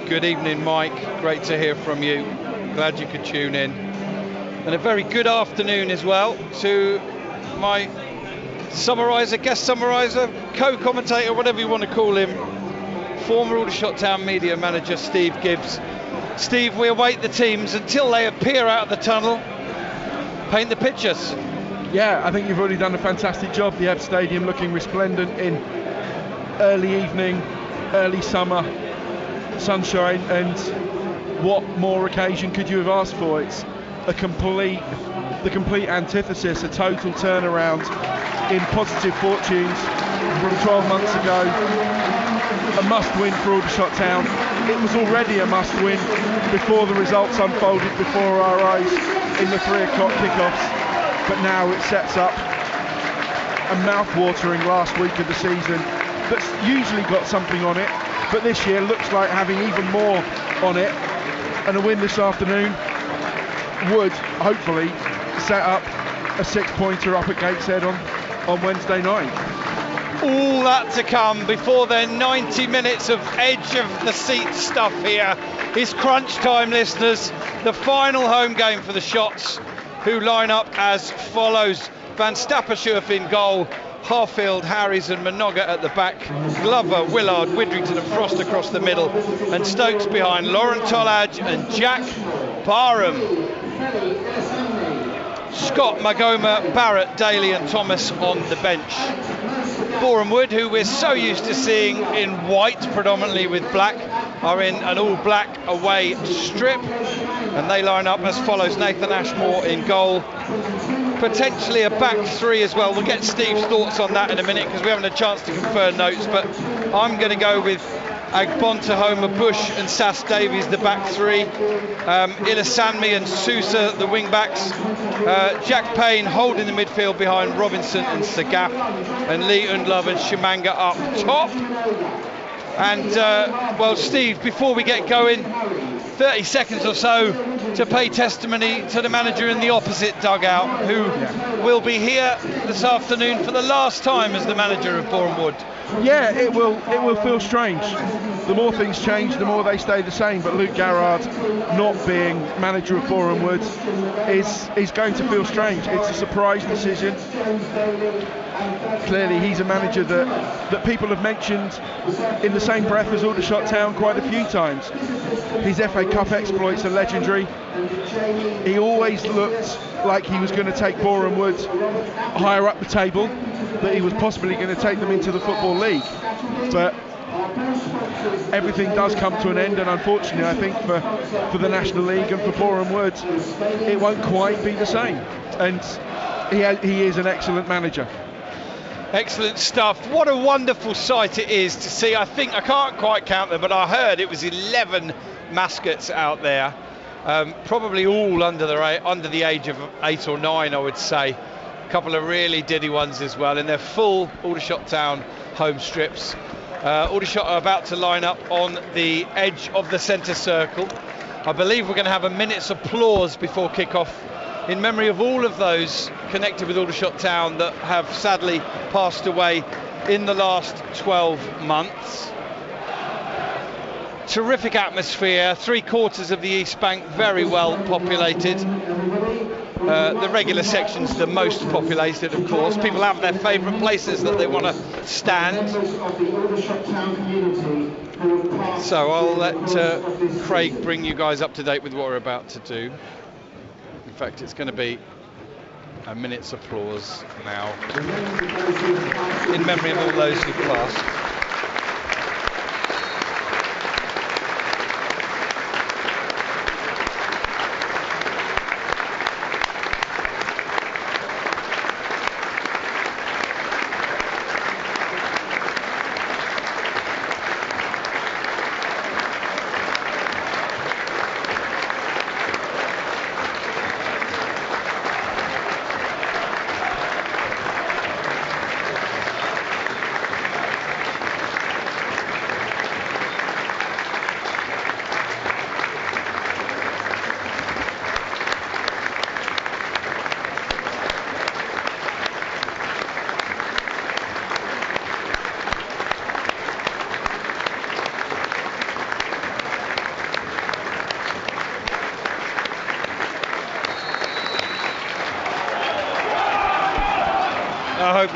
Good evening, Mike. Great to hear from you. Glad you could tune in. And a very good afternoon as well to my guest summariser, co-commentator, whatever you want to call him, former Aldershot Town media manager Steve Gibbs. Steve, we await the teams until they appear out of the tunnel. Paint the pictures. Yeah, I think you've already done a fantastic job. The Ebb Stadium looking resplendent in early evening, early summer sunshine, and what more occasion could you have asked for? It's the complete antithesis, a total turnaround in positive fortunes from 12 months ago. A must-win for Aldershot Town. It was already a must-win before the results unfolded before our eyes in the 3 o'clock kickoffs. But now it sets up a mouth-watering last week of the season that's usually got something on it, but this year looks like having even more on it. And a win this afternoon would hopefully set up a 6-pointer up at Gateshead on Wednesday night. All that to come before their 90 minutes of edge of the seat stuff here. It's crunch time, listeners. The final home game for the Shots, who line up as follows: Van Stappershoef in goal, Harfield, Harries and Minoga at the back, Glover, Willard, Widrington and Frost across the middle, and Stokes behind Laurent Tolaj and Jack Barham. Scott, Magoma, Barrett, Daly and Thomas on the bench. Boreham Wood, who we're so used to seeing in white, predominantly with black, are in an all-black away strip, and they line up as follows: Nathan Ashmore in goal, potentially a back three as well. We'll get Steve's thoughts on that in a minute because we haven't had a chance to confer notes, but I'm going to go with Agbonta, Bush and Sass Davies, the back three, Ilasanmi and Sousa, the wing backs, Jack Payne holding the midfield behind Robinson and Sagaf, and Lee Undlove and Shimanga up top. And well, Steve, before we get going, 30 seconds or so to pay testimony to the manager in the opposite dugout, who will be here this afternoon for the last time as the manager of Boreham Wood. Yeah, it will feel strange. The more things change, the more they stay the same. But Luke Garrard not being manager of Boreham Wood is going to feel strange. It's a surprise decision. Clearly, he's a manager that people have mentioned in the same breath as Aldershot Town quite a few times. His FA Cup exploits are legendary. He always looked like he was going to take Boreham Wood higher up the table, that he was possibly going to take them into the Football League. But everything does come to an end, and unfortunately I think for the National League and for Boreham Wood it won't quite be the same. And he is an excellent manager. Excellent stuff. What a wonderful sight it is to see. I think, I can't quite count them, but I heard it was 11 mascots out there, probably all under the age of 8 or 9, I would say. A couple of really diddy ones as well in their full Aldershot Town home strips. Aldershot are about to line up on the edge of the centre circle. I believe we're going to have a minute's applause before kick-off in memory of all of those connected with Aldershot Town that have sadly passed away in the last 12 months. Terrific atmosphere, 3/4 of the East Bank very well populated. The regular section's the most populated, of course. People have their favourite places that they want to stand. So I'll let Craig bring you guys up to date with what we're about to do. In fact, it's going to be a minute's applause now in memory of all those who've passed.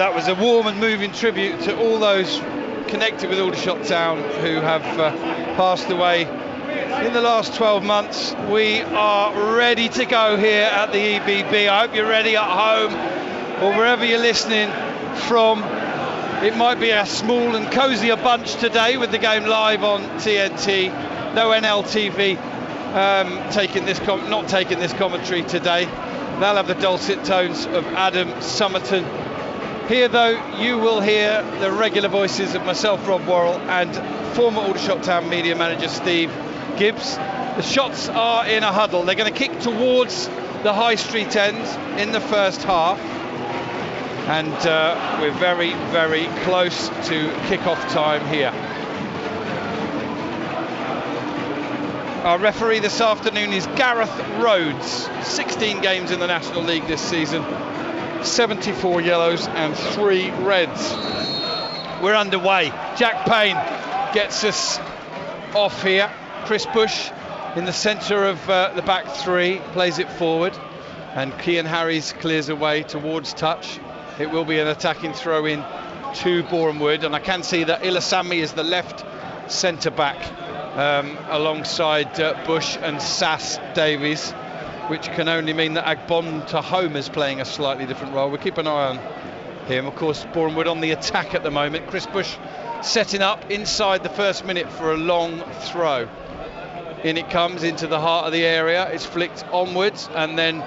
that was a warm and moving tribute to all those connected with Aldershot Town who have passed away in the last 12 months. We are ready to go here at the EBB. I hope you're ready at home or wherever you're listening from. It might be a small and cosier bunch today with the game live on TNT. No NLTV not taking this commentary today. They'll have the dulcet tones of Adam Somerton. Here, though, you will hear the regular voices of myself, Rob Worrell, and former Aldershot Town media manager Steve Gibbs. The shots are in a huddle. They're going to kick towards the High Street end in the first half. And we're very, very close to kick-off time here. Our referee this afternoon is Gareth Rhodes. 16 games in the National League this season, 74 yellows and 3 reds. We're underway. Jack Payne gets us off here. Chris Bush in the centre of the back three, plays it forward, and Cian Harries clears away towards touch. It will be an attacking throw in to Boreham Wood, and I can see that Ilasami is the left centre back alongside Bush and Sass Davies, which can only mean that Agbon Tahoma is playing a slightly different role. We'll keep an eye on him. Of course, Boreham Wood on the attack at the moment. Chris Bush setting up inside the first minute for a long throw. In it comes into the heart of the area. It's flicked onwards, and then,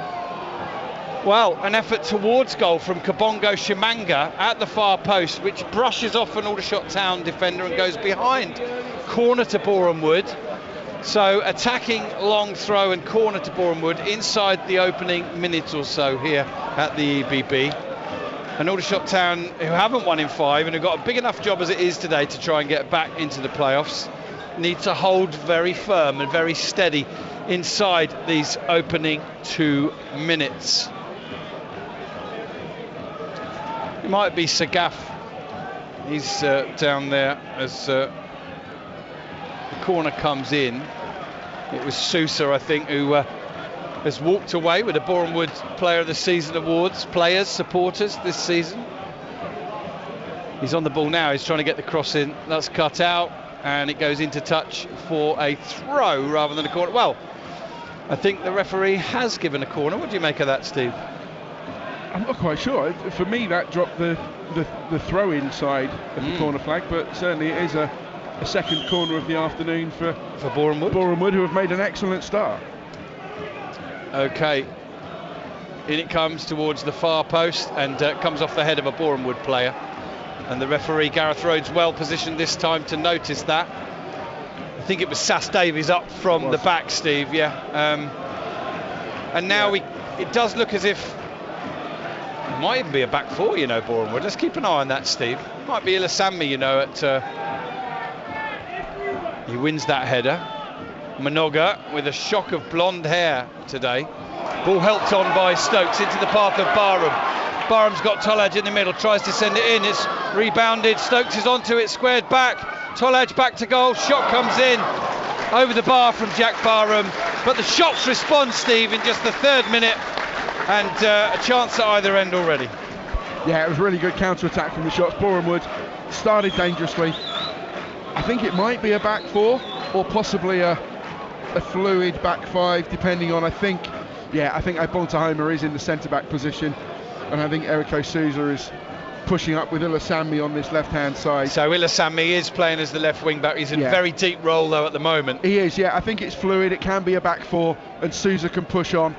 well, an effort towards goal from Kabongo Shimanga at the far post, which brushes off an Aldershot Town defender and goes behind. Corner to Boreham Wood. So attacking long throw and corner to Boreham Wood inside the opening minute or so here at the EBB. And Aldershot Town, who haven't won in 5 and have got a big enough job as it is today to try and get back into the playoffs, need to hold very firm and very steady inside these opening 2 minutes. It might be Sagaf. He's down there as the corner comes in. It was Sousa, I think, who has walked away with the Boreham Wood Player of the Season awards. Players, supporters this season. He's on the ball now. He's trying to get the cross in. That's cut out, and it goes into touch for a throw rather than a corner. Well, I think the referee has given a corner. What do you make of that, Steve? I'm not quite sure. For me, that dropped the throw inside of the corner flag, but certainly it is a second corner of the afternoon for Boreham Wood. Boreham Wood, who have made an excellent start. Okay, in it comes towards the far post and comes off the head of a Boreham Wood player, and the referee Gareth Rhodes well positioned this time to notice that. I think it was Sass Davies up from the back, Steve. And now it does look as if it might even be a back four, Boreham Wood. Let's keep an eye on that, Steve. Might be Ilasami, he wins that header. Minoga with a shock of blonde hair today. Ball helped on by Stokes into the path of Boreham. Boreham's got Tolaj in the middle, tries to send it in. It's rebounded. Stokes is onto it, squared back. Tolaj back to goal. Shot comes in over the bar from Jack Boreham. But the shots respond, Steve, in just the 3rd minute. And a chance at either end already. Yeah, it was really good counter-attack from the shots. Boreham Wood started dangerously. I think it might be a back 4 or possibly a fluid back 5, depending on, I think Agbon Tahoma is in the centre-back position, and I think Eriko Sousa is pushing up with Ilasami on this left-hand side. So Ilasami is playing as the left wing-back. He's in a very deep role, though, at the moment. He is, I think it's fluid. It can be a back 4, and Sousa can push on.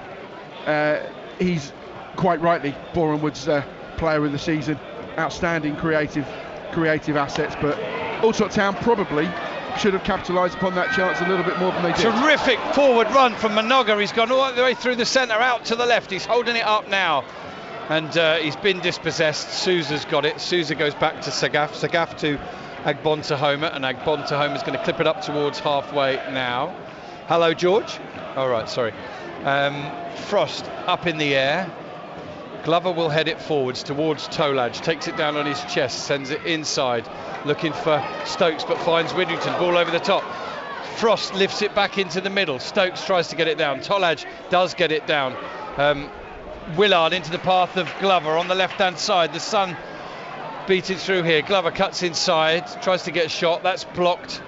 He's quite rightly Boreham Wood's player of the season. Outstanding creative assets, but Aldershot Town probably should have capitalised upon that chance a little bit more than they did. Terrific forward run from Minoga. He's gone all the way through the centre, out to the left. He's holding it up now, and he's been dispossessed. Sousa's got it. Sousa goes back to Sagaf. Sagaf to Agbon Tahoma, and Agbon Tahoma is going to clip it up towards halfway now. Hello, George. All right, sorry. Frost up in the air. Glover will head it forwards towards Tolaj, takes it down on his chest, sends it inside, looking for Stokes, but finds Widrington. Ball over the top. Frost lifts it back into the middle. Stokes tries to get it down. Tolaj does get it down. Willard into the path of Glover on the left-hand side. The sun beaten through here. Glover cuts inside, tries to get a shot. That's blocked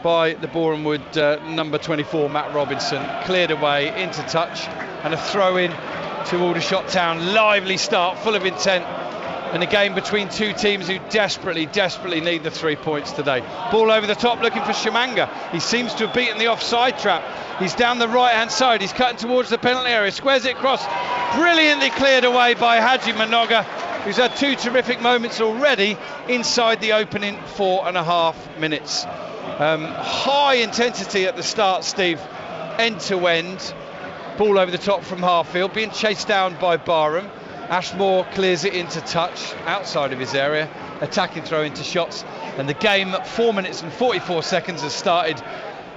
by the Boreham Wood number 24, Matt Robinson. Cleared away into touch, and a throw in to Aldershot Town. Lively start, full of intent, and a game between two teams who desperately need the 3 points today. Ball over the top, looking for Shimanga. He seems to have beaten the offside trap. He's down the right hand side, he's cutting towards the penalty area, squares it across, brilliantly cleared away by Haji Manoga, who's had two terrific moments already inside the opening 4.5 minutes. High intensity at the start, Steve, end to end. Ball over the top from Harfield, being chased down by Boreham. Ashmore clears it into touch outside of his area, attacking throw into shots, and the game at 4 minutes and 44 seconds has started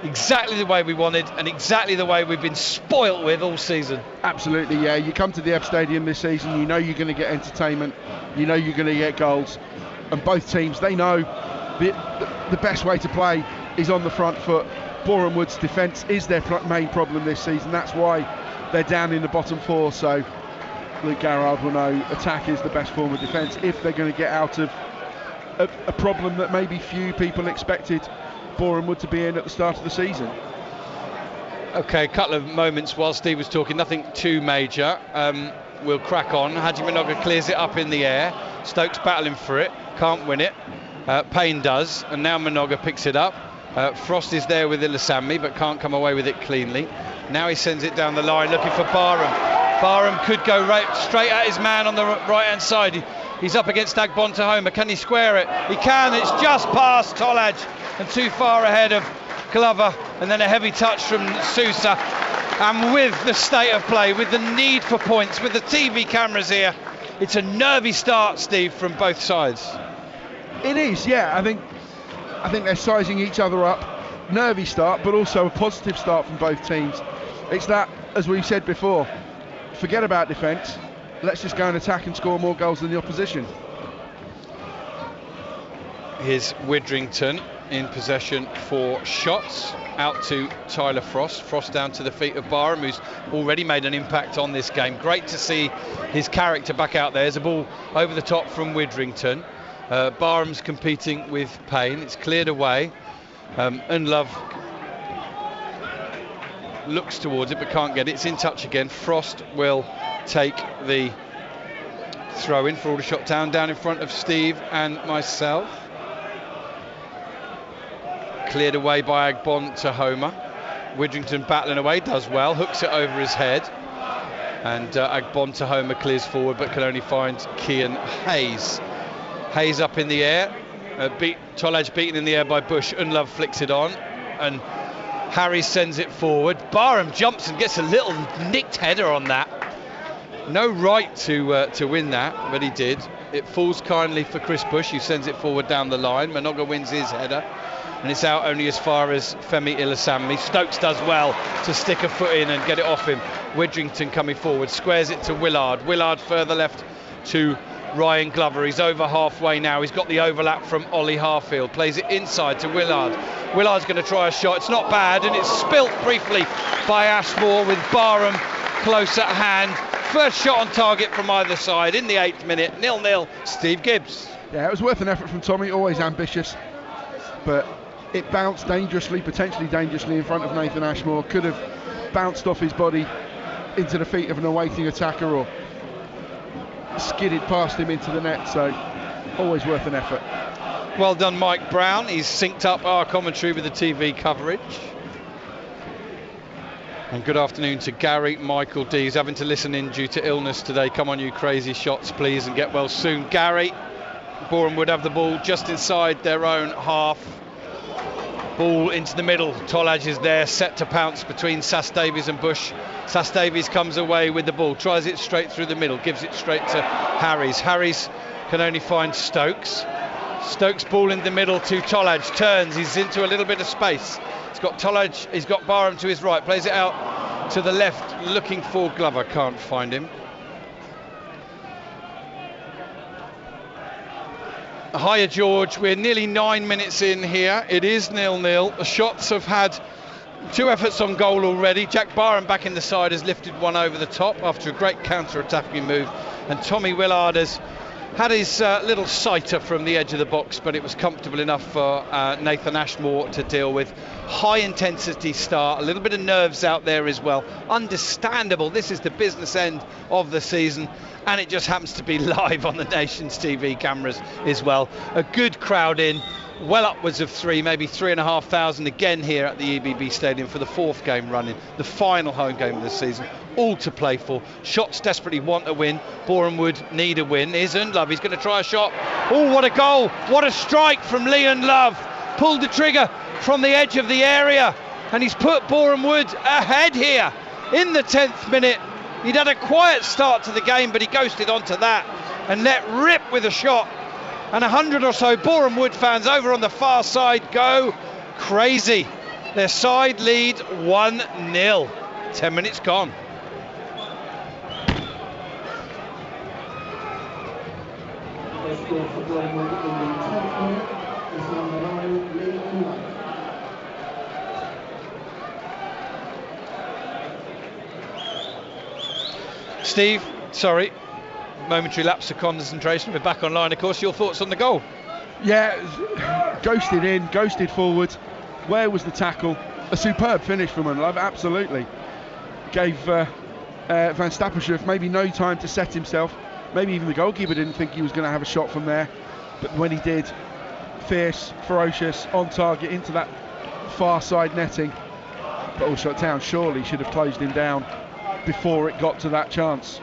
exactly the way we wanted and exactly the way we've been spoilt with all season. Absolutely, yeah. You come to the Ebb Stadium this season, you know you're going to get entertainment, you know you're going to get goals, and both teams, they know the best way to play is on the front foot. Boreham Wood's defence is their main problem this season. That's why they're down in the bottom four. So Luke Garrard will know attack is the best form of defence if they're going to get out of a problem that maybe few people expected Boreham Wood to be in at the start of the season. Okay, a couple of moments while Steve was talking, nothing too major. We'll crack on. Haji Manoga clears it up in the air. Stokes battling for it, can't win it. Payne does, and now Manoga picks it up. Frost is there with Ilasami, but can't come away with it cleanly. Now he sends it down the line, looking for Boreham. Boreham could go right straight at his man on the right-hand side. He's up against Agbon Tahoma. Can he square it? He can. It's just past Tolaj and too far ahead of Glover. And then a heavy touch from Sousa. And with the state of play, with the need for points, with the TV cameras here, it's a nervy start, Steve, from both sides. It is, yeah. I think they're sizing each other up. Nervy start, but also a positive start from both teams. It's that, as we've said before, forget about defence. Let's just go and attack and score more goals than the opposition. Here's Widrington in possession for shots. Out to Tyler Frost. Frost down to the feet of Boreham, who's already made an impact on this game. Great to see his character back out there. There's a ball over the top from Widrington. Barham's competing with Payne. It's cleared away. Unlove looks towards it but can't get it. It's in touch again. Frost will take the throw in for Aldershot Town down in front of Steve and myself. Cleared away by Agbon Tahoma. Widrington battling away, does well, hooks it over his head, and Agbon Tahoma clears forward but can only find Kian Hayes. Hayes up in the air, Tolaj beaten in the air by Bush. Unlove flicks it on, and Harry sends it forward. Barham jumps and gets a little nicked header on that. No right to win that, but he did. It falls kindly for Chris Bush, who sends it forward down the line. Manoga wins his header, and it's out only as far as Femi Ilasami. Stokes does well to stick a foot in and get it off him. Widrington coming forward, squares it to Willard. Willard further left to Ryan Glover. He's over halfway now. He's got the overlap from Ollie Harfield. Plays it inside to Willard. Willard's going to try a shot. It's not bad, and it's spilt briefly by Ashmore with Barham close at hand. First shot on target from either side in the 8th minute. 0-0. Steve Gibbs. Yeah, it was worth an effort from Tommy. Always ambitious, but it bounced dangerously, potentially dangerously in front of Nathan Ashmore. Could have bounced off his body into the feet of an awaiting attacker or skidded past him into the net, so always worth an effort. Well done, Mike Brown. He's synced up our commentary with the TV coverage. And good afternoon to Gary Michael D. He's having to listen in due to illness today. Come on, you crazy shots, please, and get well soon. Gary, Boreham would have the ball just inside their own half. Ball into the middle. Tolaj is there, set to pounce between Sass Davies and Bush. Sass Davies comes away with the ball, tries it straight through the middle, gives it straight to Harries. Harries can only find Stokes. Stokes ball in the middle to Tolaj, turns, he's into a little bit of space. He's got Tolaj, he's got Barham to his right, plays it out to the left, looking for Glover, can't find him. Hiya George, we're nearly 9 minutes in here. It is 0-0. The shots have had 2 efforts on goal already. Jack Barham back in the side has lifted one over the top after a great counter-attacking move, and Tommy Willard has Had his little sighter from the edge of the box, but it was comfortable enough for Nathan Ashmore to deal with. High intensity start, a little bit of nerves out there as well. Understandable, this is the business end of the season, and it just happens to be live on the Nation's TV cameras as well. A good crowd in, well upwards of 3, maybe 3,500 again here at the EBB Stadium for the 4th game running, the final home game of the season. All to play for. Shots desperately want a win. Boreham Wood need a win. Here's Unlove, he's going to try a shot. Oh, what a goal, what a strike from Lee Unlove. Pulled the trigger from the edge of the area, and he's put Boreham Wood ahead here in the 10th minute. He'd had a quiet start to the game, but he ghosted onto that and let rip with a shot. And 100 or so Boreham Wood fans over on the far side go crazy. Their side lead 1-0. 10 minutes gone. Steve, sorry, momentary lapse of concentration. We're back online, of course. Your thoughts on the goal? Yeah, ghosted in, ghosted forward. Where was the tackle? A superb finish from Unlove, absolutely. Gave Van Stapelschuf maybe no time to set himself. Maybe even the goalkeeper didn't think he was going to have a shot from there. But when he did, fierce, ferocious, on target into that far side netting. But Aldershot Town surely should have closed him down before it got to that chance.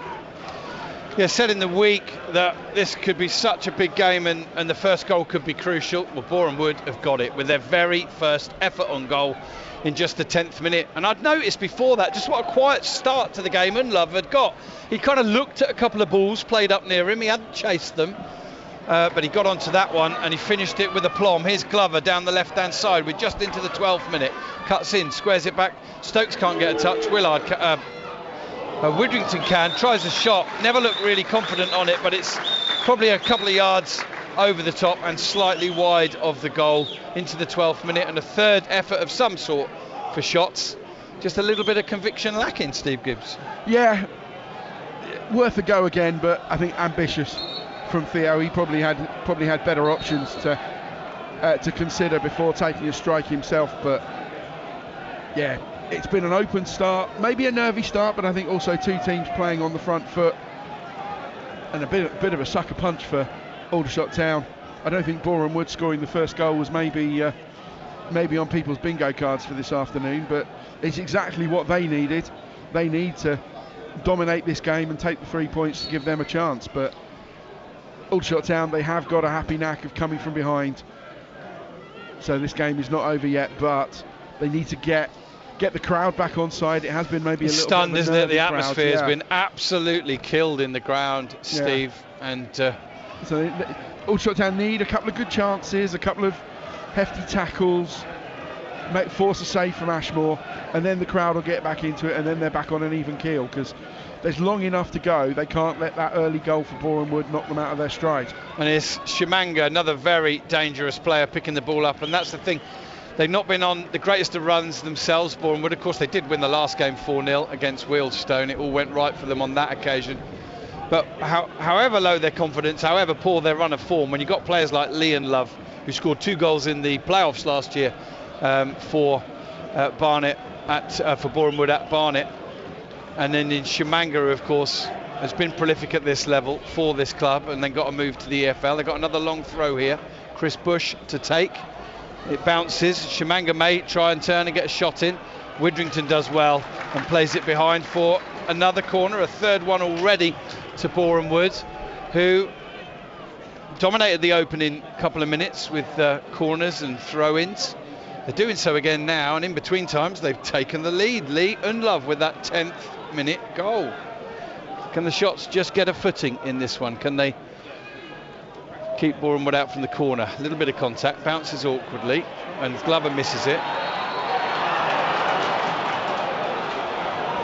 Yeah, said in the week that this could be such a big game and the first goal could be crucial. Well, Boreham Wood have got it with their very first effort on goal in just the 10th minute. And I'd noticed before that just what a quiet start to the game Unlove had got. He kind of looked at a couple of balls played up near him. He hadn't chased them, but he got onto that one and he finished it with aplomb. Here's Glover down the left-hand side. We're just into the 12th minute. Cuts in, squares it back. Stokes can't get a touch. Widrington tries a shot, never looked really confident on it, but it's probably a couple of yards over the top and slightly wide of the goal into the 12th minute, and a third effort of some sort for shots. Just a little bit of conviction lacking, Steve Gibbs. Yeah, worth a go again, but I think ambitious from Theo. He probably had better options to consider before taking a strike himself, but yeah, it's been an open start, maybe a nervy start, but I think also two teams playing on the front foot, and a bit of a sucker punch for Aldershot Town. I don't think Boreham Wood scoring the first goal was maybe on people's bingo cards for this afternoon, but it's exactly what they needed. They need to dominate this game and take the 3 points to give them a chance, but Aldershot Town, they have got a happy knack of coming from behind, so this game is not over yet, but they need to get the crowd back on side. It has been maybe a little stunned, bit of a isn't it? The crowd. atmosphere has been absolutely killed in the ground, Steve. Yeah. And so Aldershot Town need a couple of good chances, a couple of hefty tackles, force a save from Ashmore, and then the crowd will get back into it, and then they're back on an even keel, because there's long enough to go. They can't let that early goal for Boreham Wood knock them out of their stride. And it's Shimanga, another very dangerous player, picking the ball up, and that's the thing. They've not been on the greatest of runs themselves, Boreham Wood. Of course, they did win the last game 4-0 against Wealdstone. It all went right for them on that occasion. But however low their confidence, however poor their run of form, when you've got players like Lee Unlove, who scored 2 goals in the playoffs last year for Boreham Wood at Barnet, and then in Shimanga, who of course has been prolific at this level for this club, and then got a move to the EFL. They've got another long throw here. Chris Bush to take. It bounces. Shimanga may try and turn and get a shot in. Widrington does well and plays it behind for another corner, a third one already to Boreham Wood, who dominated the opening couple of minutes with corners and throw-ins. They're doing so again now, and in between times they've taken the lead. Lee Unlove with that 10th minute goal. Can the shots just get a footing in this one? Can they keep Boreham Wood out from the corner? A little bit of contact, bounces awkwardly, and Glover misses it.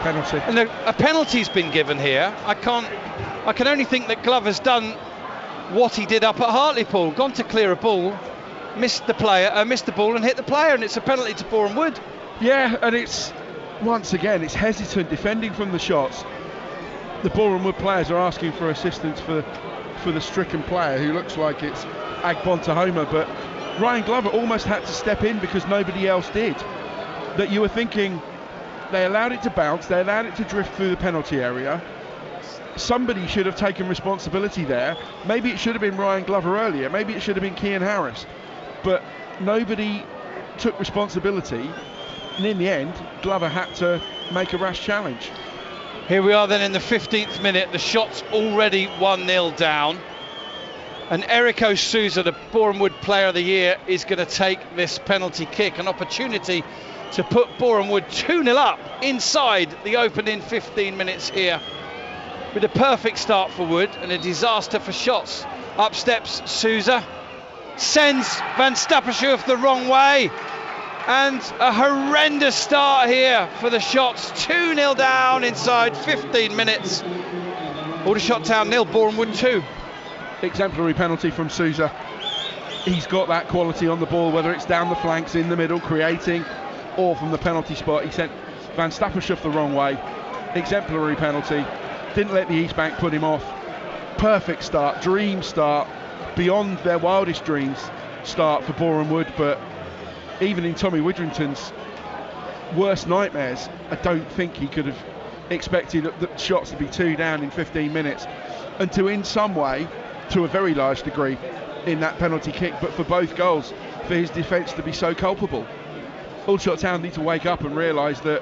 Penalty. And a penalty's been given here. I can only think that Glover's done what he did up at Hartlepool, gone to clear a ball, missed the ball and hit the player, and it's a penalty to Boreham Wood. Yeah, and it's once again it's hesitant defending from the shots. The Boreham Wood players are asking for assistance for for the stricken player who looks like it's Agbontahoma, but Ryan Glover almost had to step in because nobody else did. That you were thinking, they allowed it to bounce, they allowed it to drift through the penalty area. Somebody should have taken responsibility there. Maybe it should have been Ryan Glover earlier, maybe it should have been Cian Harris, but nobody took responsibility, and in the end Glover had to make a rash challenge. Here we are then in the 15th minute, the shot's already 1-0 down, and Eriko Souza, the Boreham Wood Player of the Year, is going to take this penalty kick, an opportunity to put Boreham Wood 2-0 up inside the opening 15 minutes here, with a perfect start for Wood and a disaster for shots. Up steps Souza, sends Van Stappershoef the wrong way, and a horrendous start here for the shots. 2-0 down inside 15 minutes. Aldershot Town 0, Boreham Wood 2. Exemplary penalty from Souza. He's got that quality on the ball, whether it's down the flanks, in the middle, creating, or from the penalty spot. He sent Van Stappershoef the wrong way. Exemplary penalty. Didn't let the East Bank put him off. Perfect start, dream start, beyond their wildest dreams start for Boreham Wood, but even in Tommy Widrington's worst nightmares, I don't think he could have expected the shots to be 2 down in 15 minutes, and to in some way, to a very large degree, in that penalty kick, but for both goals, for his defence to be so culpable. Aldershot Town need to wake up and realise that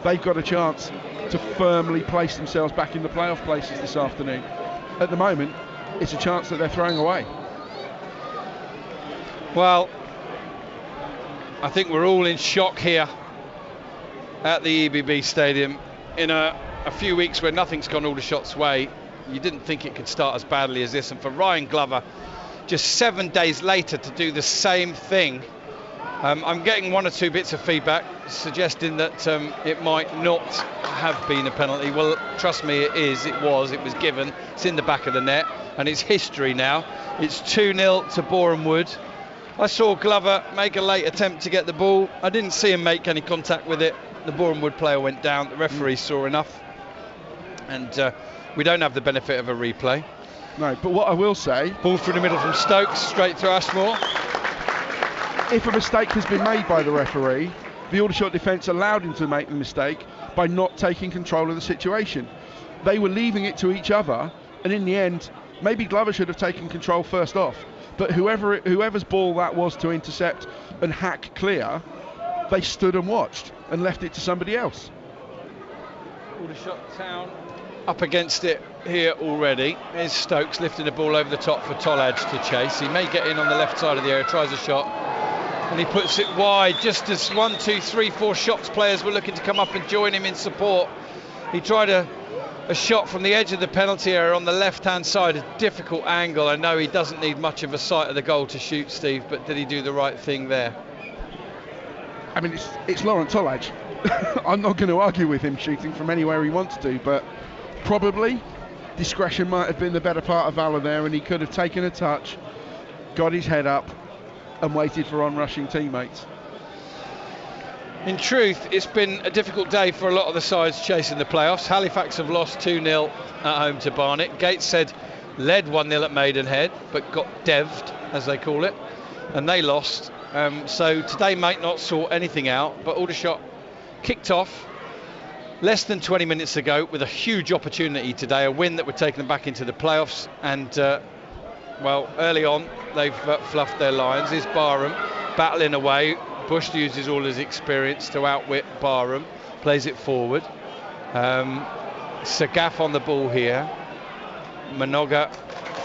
they've got a chance to firmly place themselves back in the playoff places this afternoon. At the moment, it's a chance that they're throwing away. Well, I think we're all in shock here at the EBB Stadium. In a few weeks where nothing's gone Aldershot's way, you didn't think it could start as badly as this, and for Ryan Glover just 7 days later to do the same thing. I'm getting 1 or 2 bits of feedback suggesting that it might not have been a penalty. Well, trust me, it is. It was given. It's in the back of the net, and it's history now. It's 2-0 to Boreham Wood. I saw Glover make a late attempt to get the ball. I didn't see him make any contact with it. The Boreham Wood player went down. The referee saw enough, and we don't have the benefit of a replay. No, but what I will say, ball through the middle from Stokes, straight to Ashmore. If a mistake has been made by the referee, the Aldershot defence allowed him to make the mistake by not taking control of the situation. They were leaving it to each other, and in the end, maybe Glover should have taken control first off. But whoever's ball that was to intercept and hack clear, they stood and watched and left it to somebody else. Aldershot Town up against it here already. Here's Stokes lifting the ball over the top for Tolaj to chase. He may get in on the left side of the area, tries a shot, and he puts it wide just as 1, 2, 3, 4 Shots players were looking to come up and join him in support. He tried a shot from the edge of the penalty area on the left hand side, a difficult angle. I know he doesn't need much of a sight of the goal to shoot, Steve, but did he do the right thing there? I mean, it's Laurent Tolaj. I'm not going to argue with him shooting from anywhere he wants to, but probably discretion might have been the better part of valour there, and he could have taken a touch, got his head up and waited for on-rushing teammates. In truth, it's been a difficult day for a lot of the sides chasing the playoffs. Halifax have lost 2-0 at home to Barnet. Gateshead led 1-0 at Maidenhead, but got devved, as they call it, and they lost. So today might not sort anything out, but Aldershot kicked off less than 20 minutes ago with a huge opportunity today, a win that would take them back into the playoffs, and well, early on they've fluffed their lines. Here's Boreham battling away. Bush uses all his experience to outwit Boreham, plays it forward. Sagaf on the ball here. Manoga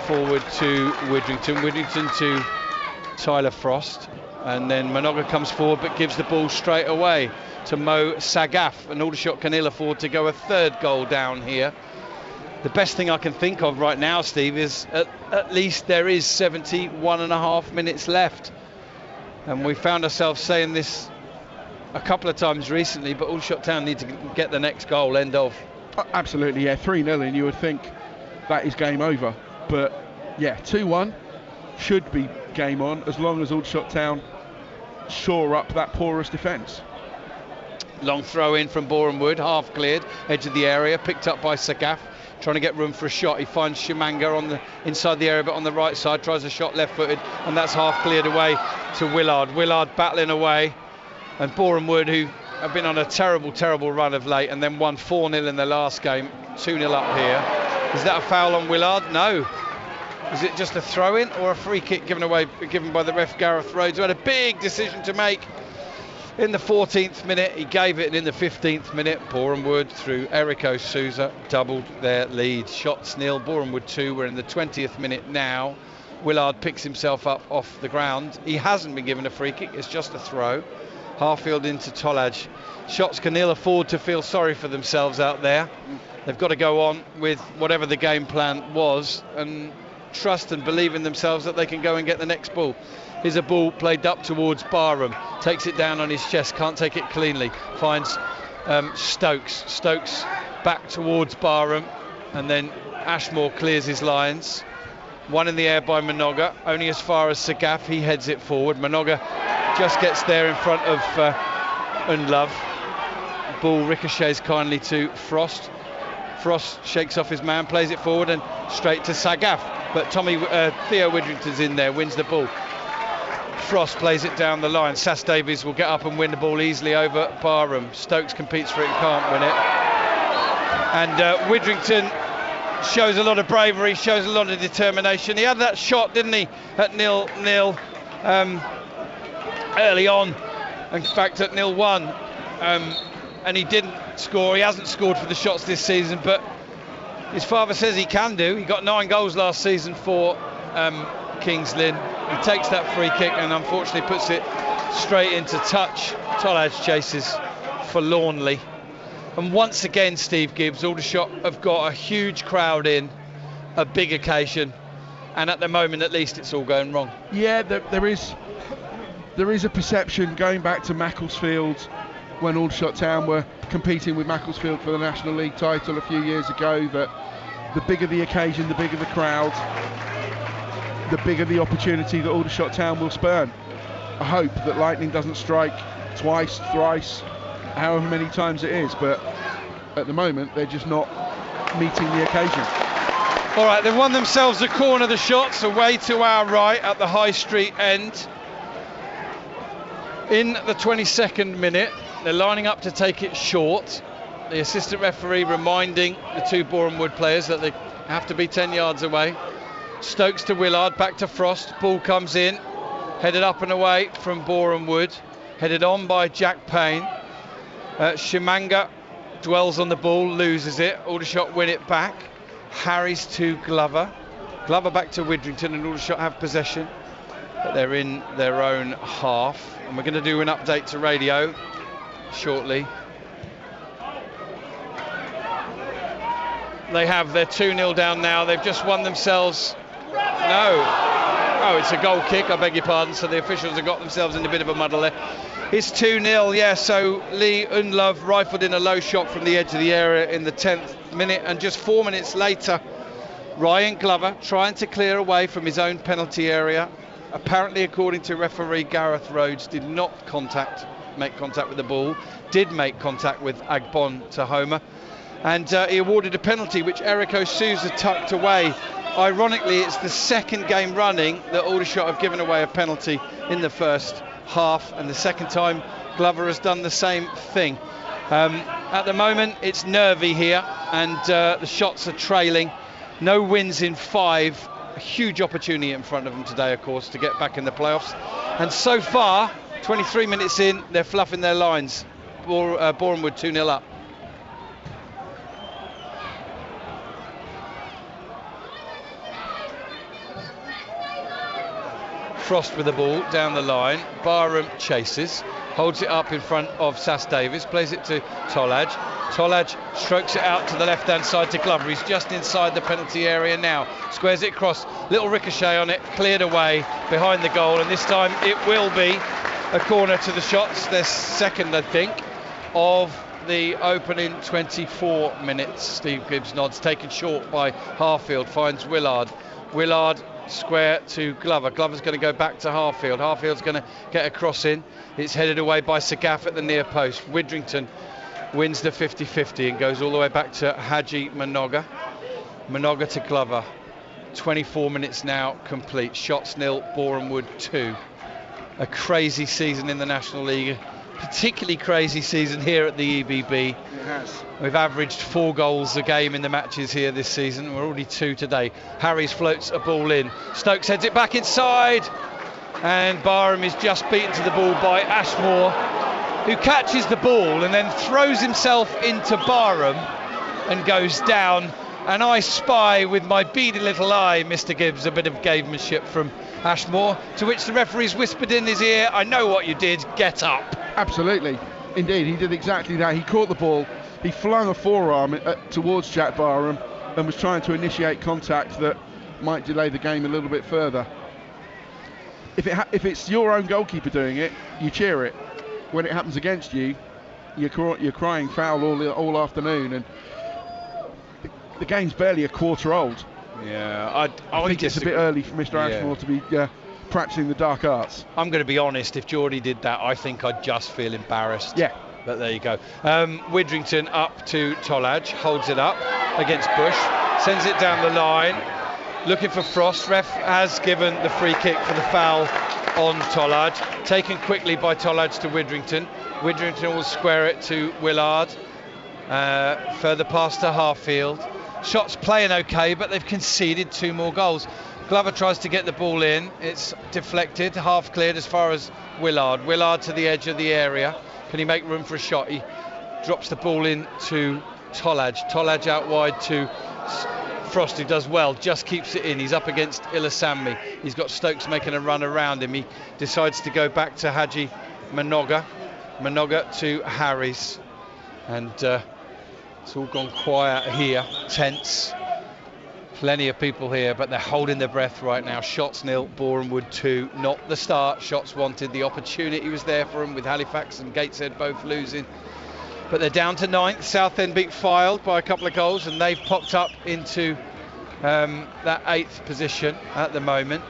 forward to Widrington. Widrington to Tyler Frost. And then Manoga comes forward but gives the ball straight away to Mo Sagaf. And Aldershot can ill afford to go a third goal down here. The best thing I can think of right now, Steve, is at least there is 71.5 minutes left. And we found ourselves saying this a couple of times recently, but Aldershot Town need to get the next goal, end of. Absolutely, yeah, 3-0, and you would think that is game over. But yeah, 2-1 should be game on, as long as Aldershot Town shore up that porous defence. Long throw in from Boreham Wood, half cleared, edge of the area, picked up by Sagaf. trying to get room for a shot. He finds Shimanga on the inside the area, but on the right side, tries a shot left-footed, and that's half cleared away to Willard. Willard battling away, and Boreham Wood, who have been on a terrible, terrible run of late, and then won 4-0 in their last game, 2-0 up here. Is that a foul on Willard? No. Is it just a throw-in or a free kick given by the ref Gareth Rhodes, who had a big decision to make in the 14th minute? He gave it, and in the 15th minute, Boreham Wood through Eriko Souza doubled their lead. Shots nil, Boreham Wood 2. We're in the 20th minute now. Willard picks himself up off the ground. He hasn't been given a free kick, it's just a throw. Harfield into Tolaj. Shots can ill afford to feel sorry for themselves out there. They've got to go on with whatever the game plan was and trust and believe in themselves that they can go and get the next ball. Here's a ball played up towards Barham, takes it down on his chest, can't take it cleanly, finds Stokes back towards Barham, and then Ashmore clears his lines. One in the air by Minoga, only as far as Sagaf, he heads it forward. Minoga just gets there in front of Unlove. Ball ricochets kindly to Frost. Frost shakes off his man, plays it forward and straight to Sagaf, but Theo Widrington's in there, wins the ball. Frost plays it down the line. Sass Davies will get up and win the ball easily over Barham. Stokes competes for it and can't win it. And Widrington shows a lot of bravery, shows a lot of determination. He had that shot, didn't he, at 0-0 early on, in fact at 0-1, and he didn't score. He hasn't scored for the shots this season, but his father says he can do. He got 9 goals last season for Kings Lynn. He takes that free kick and unfortunately puts it straight into touch. Tolaj chases forlornly. And once again, Steve Gibbs, Aldershot have got a huge crowd in, a big occasion, and at the moment at least it's all going wrong. Yeah, there is a perception going back to Macclesfield when Aldershot Town were competing with Macclesfield for the National League title a few years ago, that the bigger the occasion, the bigger the crowd, the bigger the opportunity that Aldershot Town will spurn. I hope that lightning doesn't strike twice, thrice, however many times it is, but at the moment they're just not meeting the occasion. All right, they've won themselves a corner. The shots away to our right at the High Street end. In the 22nd minute, they're lining up to take it short. The assistant referee reminding the 2 Boreham Wood players that they have to be 10 yards away. Stokes to Willard, back to Frost. Ball comes in, headed up and away from Boreham Wood, headed on by Jack Payne. Shimanga dwells on the ball, loses it. Aldershot win it back. Harries to Glover. Glover back to Widrington, and Aldershot have possession, but they're in their own half. And we're going to do an update to radio shortly. They have, they're 2-0 down now. They've just won themselves. No. Oh, it's a goal kick, I beg your pardon. So the officials have got themselves in a bit of a muddle there. It's 2-0, yeah. So Lee Unlove rifled in a low shot from the edge of the area in the 10th minute. And just 4 minutes later, Ryan Glover trying to clear away from his own penalty area. Apparently, according to referee Gareth Rhodes, did not make contact with the ball. Did make contact with Agbon Tahoma. And he awarded a penalty which Eriko Souza tucked away. Ironically, it's the second game running that Aldershot have given away a penalty in the first half, and the second time Glover has done the same thing. At the moment it's nervy here, and the shots are trailing. No wins in 5. A huge opportunity in front of them today, of course, to get back in the playoffs. And so far, 23 minutes in, they're fluffing their lines. Boreham Wood 2-0 up. Frost with the ball down the line. Barham chases, holds it up in front of Sass Davies, plays it to Tolaj. Tolaj strokes it out to the left-hand side to Glover. He's just inside the penalty area now. Squares it across, little ricochet on it, cleared away behind the goal, and this time it will be a corner to the shots. Their second, I think, of the opening 24 minutes. Steve Gibbs nods, taken short by Harfield, finds Willard. Willard square to Glover. Glover's going to go back to Harfield. Harfield's going to get a cross in. It's headed away by Sagaf at the near post. Widrington wins the 50-50 and goes all the way back to Haji Minoga. Minoga to Glover. 24 minutes now complete. Shots nil, Boreham Wood 2. A crazy season in the National League. Particularly crazy season here at the EBB. It has. We've averaged 4 goals a game in the matches here this season. We're already 2 today. Harries floats a ball in. Stokes heads it back inside. And Boreham is just beaten to the ball by Ashmore, who catches the ball and then throws himself into Boreham and goes down. And I spy with my beady little eye, Mr. Gibbs, a bit of gamemanship from Ashmore, to which the referee's whispered in his ear, "I know what you did, get up." Absolutely. Indeed, he did exactly that. He caught the ball, he flung a forearm towards Jack Boreham and was trying to initiate contact that might delay the game a little bit further. If it's your own goalkeeper doing it, you cheer it. When it happens against you, you're crying foul all afternoon, and the game's barely a quarter old. Yeah, I think it's a bit early for Mr. Ashmore to be practicing the dark arts. I'm going to be honest, if Geordie did that, I think I'd just feel embarrassed. Yeah. But there you go. Widrington up to Tollage, holds it up against Bush, sends it down the line, looking for Frost. Ref has given the free kick for the foul on Tollage, taken quickly by Tollage to Widrington. Widrington will square it to Willard, further past to Harfield. Shots playing okay, but they've conceded 2 more goals. Glover tries to get the ball in, it's deflected, half cleared as far as Willard. Willard to the edge of the area. Can he make room for a shot? He drops the ball in to Tollage. Tollage out wide to Frost, who does well, just keeps it in. He's up against Ilasammi. He's got Stokes making a run around him. He decides to go back to Haji Minoga. Minoga to Harries. And it's all gone quiet here, tense. Plenty of people here, but they're holding their breath right now. Shots nil, Boreham Wood 2. Not the start shots wanted. The opportunity was there for them with Halifax and Gateshead both losing. But they're down to 9th. Southend beat Fylde by a couple of goals, and they've popped up into that 8th position at the moment.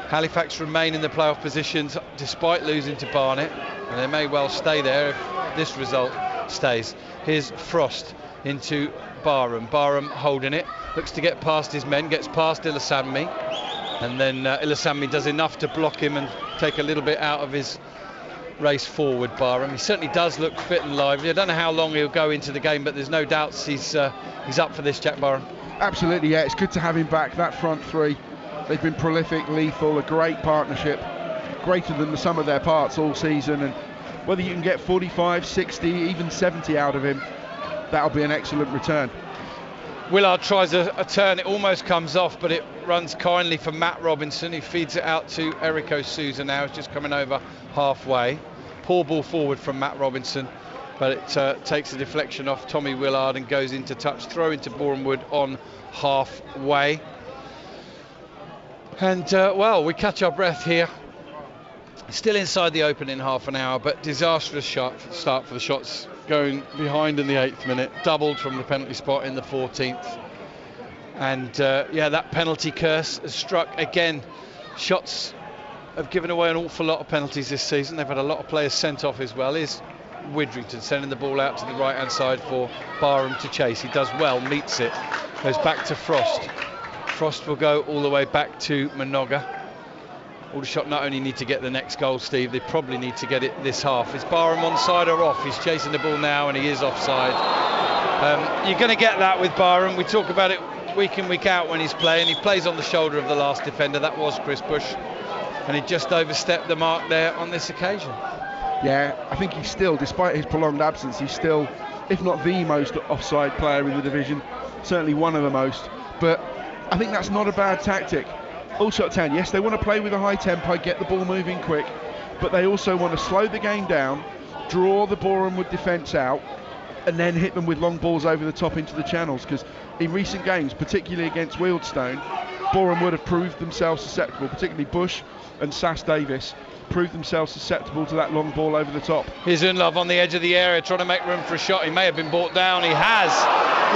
Halifax remain in the playoff positions despite losing to Barnet, and they may well stay there if this result stays. Here's Frost into Barham. Barham holding it, looks to get past his men, gets past Ilasammi, and then Ilasammi does enough to block him and take a little bit out of his race forward. Barham, he certainly does look fit and lively. I don't know how long he'll go into the game, but there's no doubts he's up for this, Jack Barham. Absolutely, yeah, it's good to have him back. That front three, they've been prolific, lethal, a great partnership, greater than the sum of their parts all season, and whether you can get 45, 60, even 70 out of him, that'll be an excellent return. Willard tries a turn, it almost comes off, but it runs kindly for Matt Robinson, who feeds it out to Erico Souza now. He's just coming over halfway. Poor ball forward from Matt Robinson, but it takes a deflection off Tommy Willard and goes into touch. Throw into Boreham Wood on halfway. And, well, we catch our breath here. Still inside the opening half an hour, but disastrous start for the Shots, going behind in the 8th minute, doubled from the penalty spot in the 14th. And that penalty curse has struck again. Shots have given away an awful lot of penalties this season. They've had a lot of players sent off as well. Is Widrington sending the ball out to the right hand side for Barham to chase. He does well, meets it, goes back to Frost. Frost will go all the way back to Minoga. Aldershot not only need to get the next goal, Steve, they probably need to get it this half. Is Barham onside or off? He's chasing the ball now and he is offside. You're going to get that with Barham. We talk about it week in, week out when he's playing. He plays on the shoulder of the last defender. That was Chris Bush. And he just overstepped the mark there on this occasion. Yeah, I think he's still, despite his prolonged absence, he's still, if not the most offside player in the division, certainly one of the most. But I think that's not a bad tactic. Aldershot Town, yes, they want to play with a high tempo, get the ball moving quick, but they also want to slow the game down, draw the Boreham Wood defence out, and then hit them with long balls over the top into the channels. Because in recent games, particularly against Wealdstone, Boreham Wood have proved themselves susceptible, particularly Bush and Sass Davis proved themselves susceptible to that long ball over the top. Here's Unlove on the edge of the area trying to make room for a shot. He may have been brought down. He has.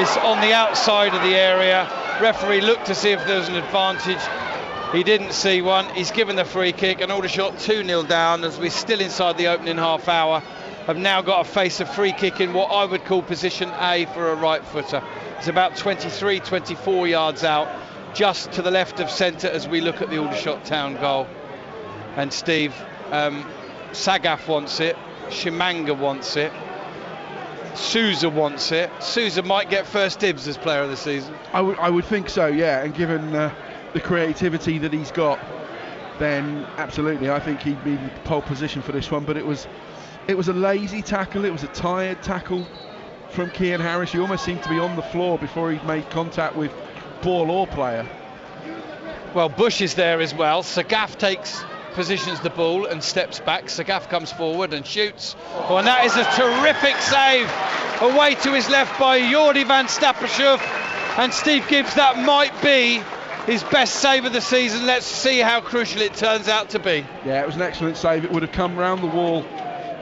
It's on the outside of the area. Referee looked to see if there was an advantage. He didn't see one. He's given the free kick, and Aldershot 2-0 down as we're still inside the opening half hour. have now got to face a free kick in what I would call position A for a right footer. It's about 23, 24 yards out, just to the left of centre as we look at the Aldershot Town goal. And Steve, Sagaf wants it, Shimanga wants it, Sousa wants it. Sousa might get first dibs as player of the season. I would think so, yeah, and given the creativity that he's got, then absolutely I think he'd be in pole position for this one. But it was a lazy tackle, it was a tired tackle from Cian Harris. He almost seemed to be on the floor before he'd made contact with ball or player. Well, Bush is there as well. Sagaf positions the ball and steps back. Sagaf comes forward and shoots. Oh, and that is a terrific save away to his left by Jordi van Stappershoef. And Steve Gibbs, that might be his best save of the season. Let's see how crucial it turns out to be. Yeah, it was an excellent save. It would have come round the wall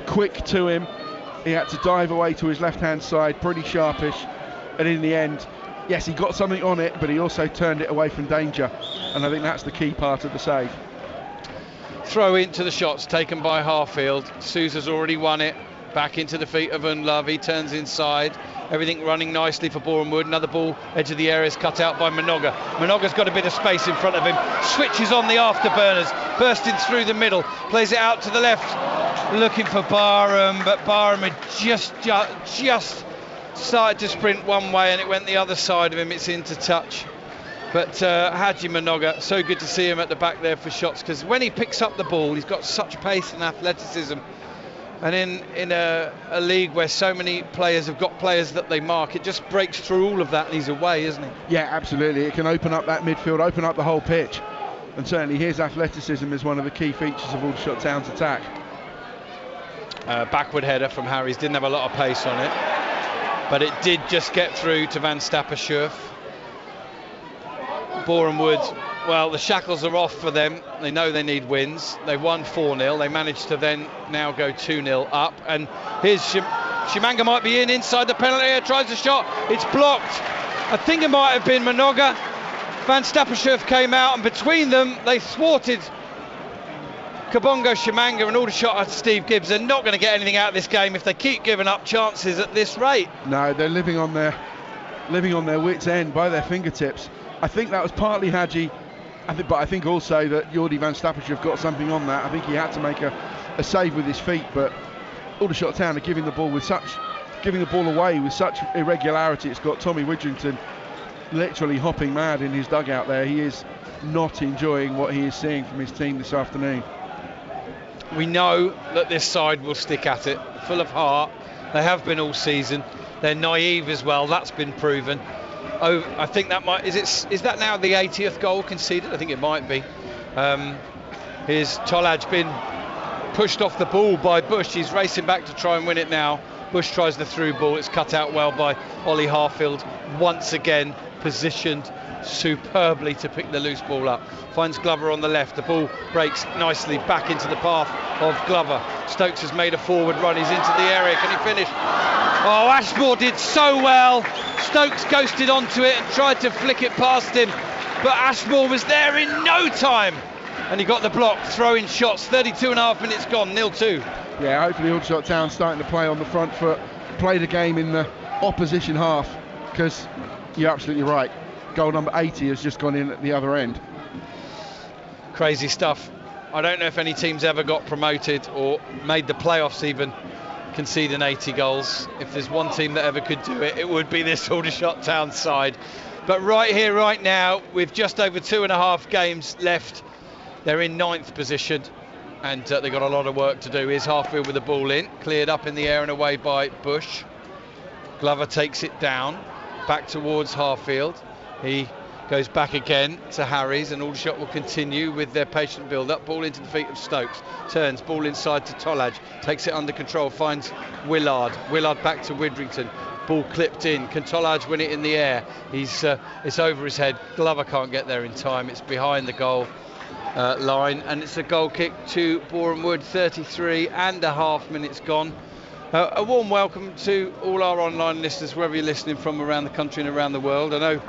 quick to him. He had to dive away to his left-hand side, pretty sharpish. And in the end, yes, he got something on it, but he also turned it away from danger. And I think that's the key part of the save. Throw into the shots taken by Harfield. Sousa's already won it. Back into the feet of Unlove. He turns inside. Everything running nicely for Boreham Wood. Another ball, edge of the area, is cut out by Minoga. Minoga's got a bit of space in front of him. Switches on the afterburners. Bursting through the middle. Plays it out to the left. Looking for Boreham, but Boreham had just started to sprint one way and it went the other side of him. It's into touch. But Haji Minoga, so good to see him at the back there for shots, because when he picks up the ball, he's got such pace and athleticism. And in a league where so many players have got players that they mark, it just breaks through all of that and he's away, isn't he? Yeah, absolutely. It can open up that midfield, open up the whole pitch. And certainly his athleticism is one of the key features of Aldershot Town's attack. Backward header from Harries, didn't have a lot of pace on it, but it did just get through to Van Stappershoef. Boreham Wood, well, the shackles are off for them. They know they need wins. They won 4-0. They managed to then now go 2-0 up. And here's Shimanga might be inside the penalty area, tries a shot. It's blocked. I think it might have been Minoga. Van Stappershoef came out, and between them, they thwarted Kabongo Shimanga, and Aldershot and Steve Gibbs are not going to get anything out of this game if they keep giving up chances at this rate. No, they're living on their wits' end, by their fingertips. I think that was partly Haji, but I think also that Jordi van Stappershoef got something on that. I think he had to make a save with his feet, but Aldershot Town are giving the ball away with such irregularity. It's got Tommy Widrington literally hopping mad in his dugout there. He is not enjoying what he is seeing from his team this afternoon. We know that this side will stick at it, full of heart. They have been all season. They're naive as well. That's been proven. Oh, I think that might is that now the 80th goal conceded? I think it might be. Here's Tolaj been pushed off the ball by Bush. He's racing back to try and win it now. Bush tries the through ball. It's cut out well by Ollie Harfield. Once again positioned superbly to pick the loose ball up. Finds Glover on the left. The ball breaks nicely back into the path of Glover. Stokes has made a forward run. He's into the area. Can he finish? Oh, Ashmore did so well. Stokes ghosted onto it and tried to flick it past him, but Ashmore was there in no time, and he got the block. Throwing shots. 32.5 minutes gone. 0-2. Yeah, hopefully Aldershot Town starting to play on the front foot, play the game in the opposition half, because you're absolutely right. Goal number 80 has just gone in at the other end. Crazy stuff. I don't know if any team's ever got promoted or made the playoffs even conceding 80 goals. If there's one team that ever could do it, it would be this Aldershot Town side. But right here, right now, with just over 2.5 games left, they're in 9th position, and they've got a lot of work to do. Here's Harfield with the ball in, cleared up in the air and away by Bush. Glover takes it down, back towards Harfield. He goes back again to Harries, and Aldershot will continue with their patient build-up. Ball into the feet of Stokes. Turns, ball inside to Tolaj. Takes it under control, finds Willard. Willard back to Widrington. Ball clipped in. Can Tolaj win it in the air? It's over his head. Glover can't get there in time. It's behind the goal line, and it's a goal kick to Boreham Wood. 33.5 minutes gone. A warm welcome to all our online listeners, wherever you're listening from around the country and around the world. I know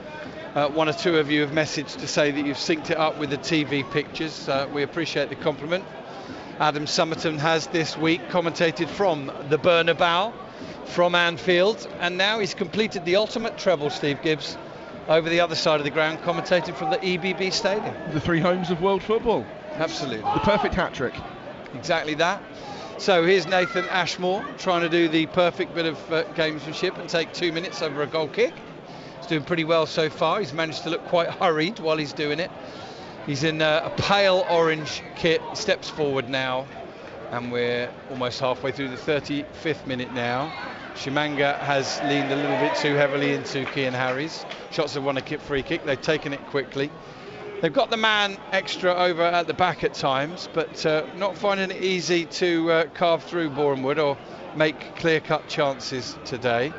one or two of you have messaged to say that you've synced it up with the TV pictures. We appreciate the compliment. Adam Summerton has this week commentated from the Bernabeu, from Anfield, and now he's completed the ultimate treble, Steve Gibbs, over the other side of the ground, commentated from the EBB Stadium. The three homes of world football. Absolutely. The perfect hat-trick. Exactly that. So here's Nathan Ashmore trying to do the perfect bit of gamesmanship and take 2 minutes over a goal kick. He's doing pretty well so far. He's managed to look quite hurried while he's doing it. He's in a pale orange kit. He steps forward now, and we're almost halfway through the 35th minute now. Shimanga has leaned a little bit too heavily into Kean Harries. Shots have won a free kick. They've taken it quickly. They've got the man extra over at the back at times, but not finding it easy to carve through Boreham Wood or make clear-cut chances today.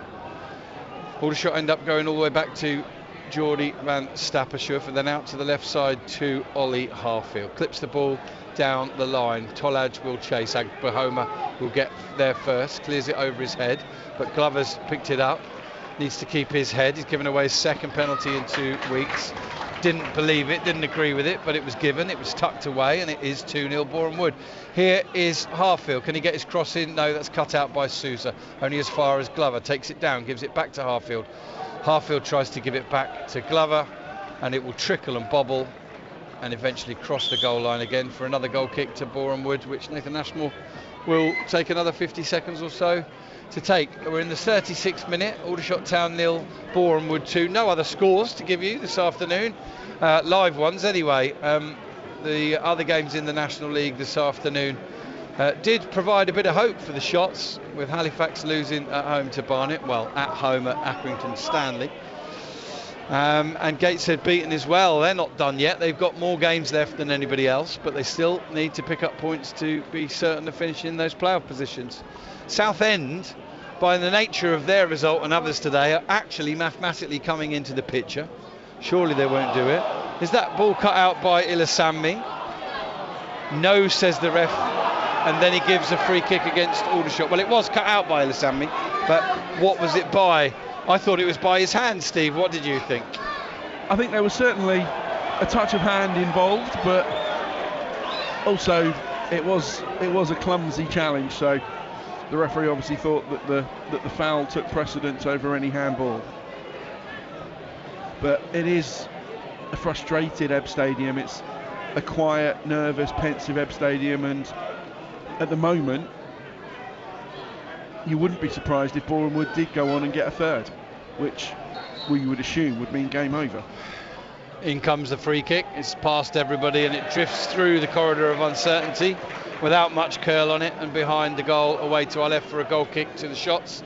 Aldershot end up going all the way back to Geordie van Stappershoef, and then out to the left side to Ollie Harfield. Clips the ball down the line. Tolaj will chase. Agbahoma will get there first. Clears it over his head, but Glover's picked it up. Needs to keep his head. He's given away his second penalty in 2 weeks. Didn't believe it, didn't agree with it, but it was given. It was tucked away, and it is 2-0 Boreham Wood. Here is Harfield. Can he get his cross in? No, that's cut out by Sousa. Only as far as Glover. Takes it down, gives it back to Harfield. Harfield tries to give it back to Glover, and it will trickle and bobble and eventually cross the goal line again for another goal kick to Boreham Wood, which Nathan Ashmore will take another 50 seconds or so to take. We're in the 36th minute. Aldershot Town 0, Boreham Wood 2. No other scores to give you this afternoon, live ones anyway. The other games in the National League this afternoon did provide a bit of hope for the Shots, with Halifax losing at home to Barnet, well, at home at Accrington Stanley. And Gateshead beaten as well. They're not done yet. They've got more games left than anybody else, but they still need to pick up points to be certain of finishing in those playoff positions. Southend, by the nature of their result and others today, are actually mathematically coming into the picture. Surely they won't do it. Is that ball cut out by Ilasammi? No, says the ref, and then he gives a free kick against Aldershot. Well, it was cut out by Ilasammi, but what was it by? I thought it was by his hand, Steve. What did you think? I think there was certainly a touch of hand involved, but also it was a clumsy challenge, so the referee obviously thought that the foul took precedence over any handball. But it is a frustrated Ebb Stadium. It's a quiet, nervous, pensive Ebb Stadium, and at the moment you wouldn't be surprised if Boreham Wood did go on and get a third, which we would assume would mean game over. In comes the free kick. It's past everybody and it drifts through the corridor of uncertainty without much curl on it, and behind the goal away to our left for a goal kick to the Shots.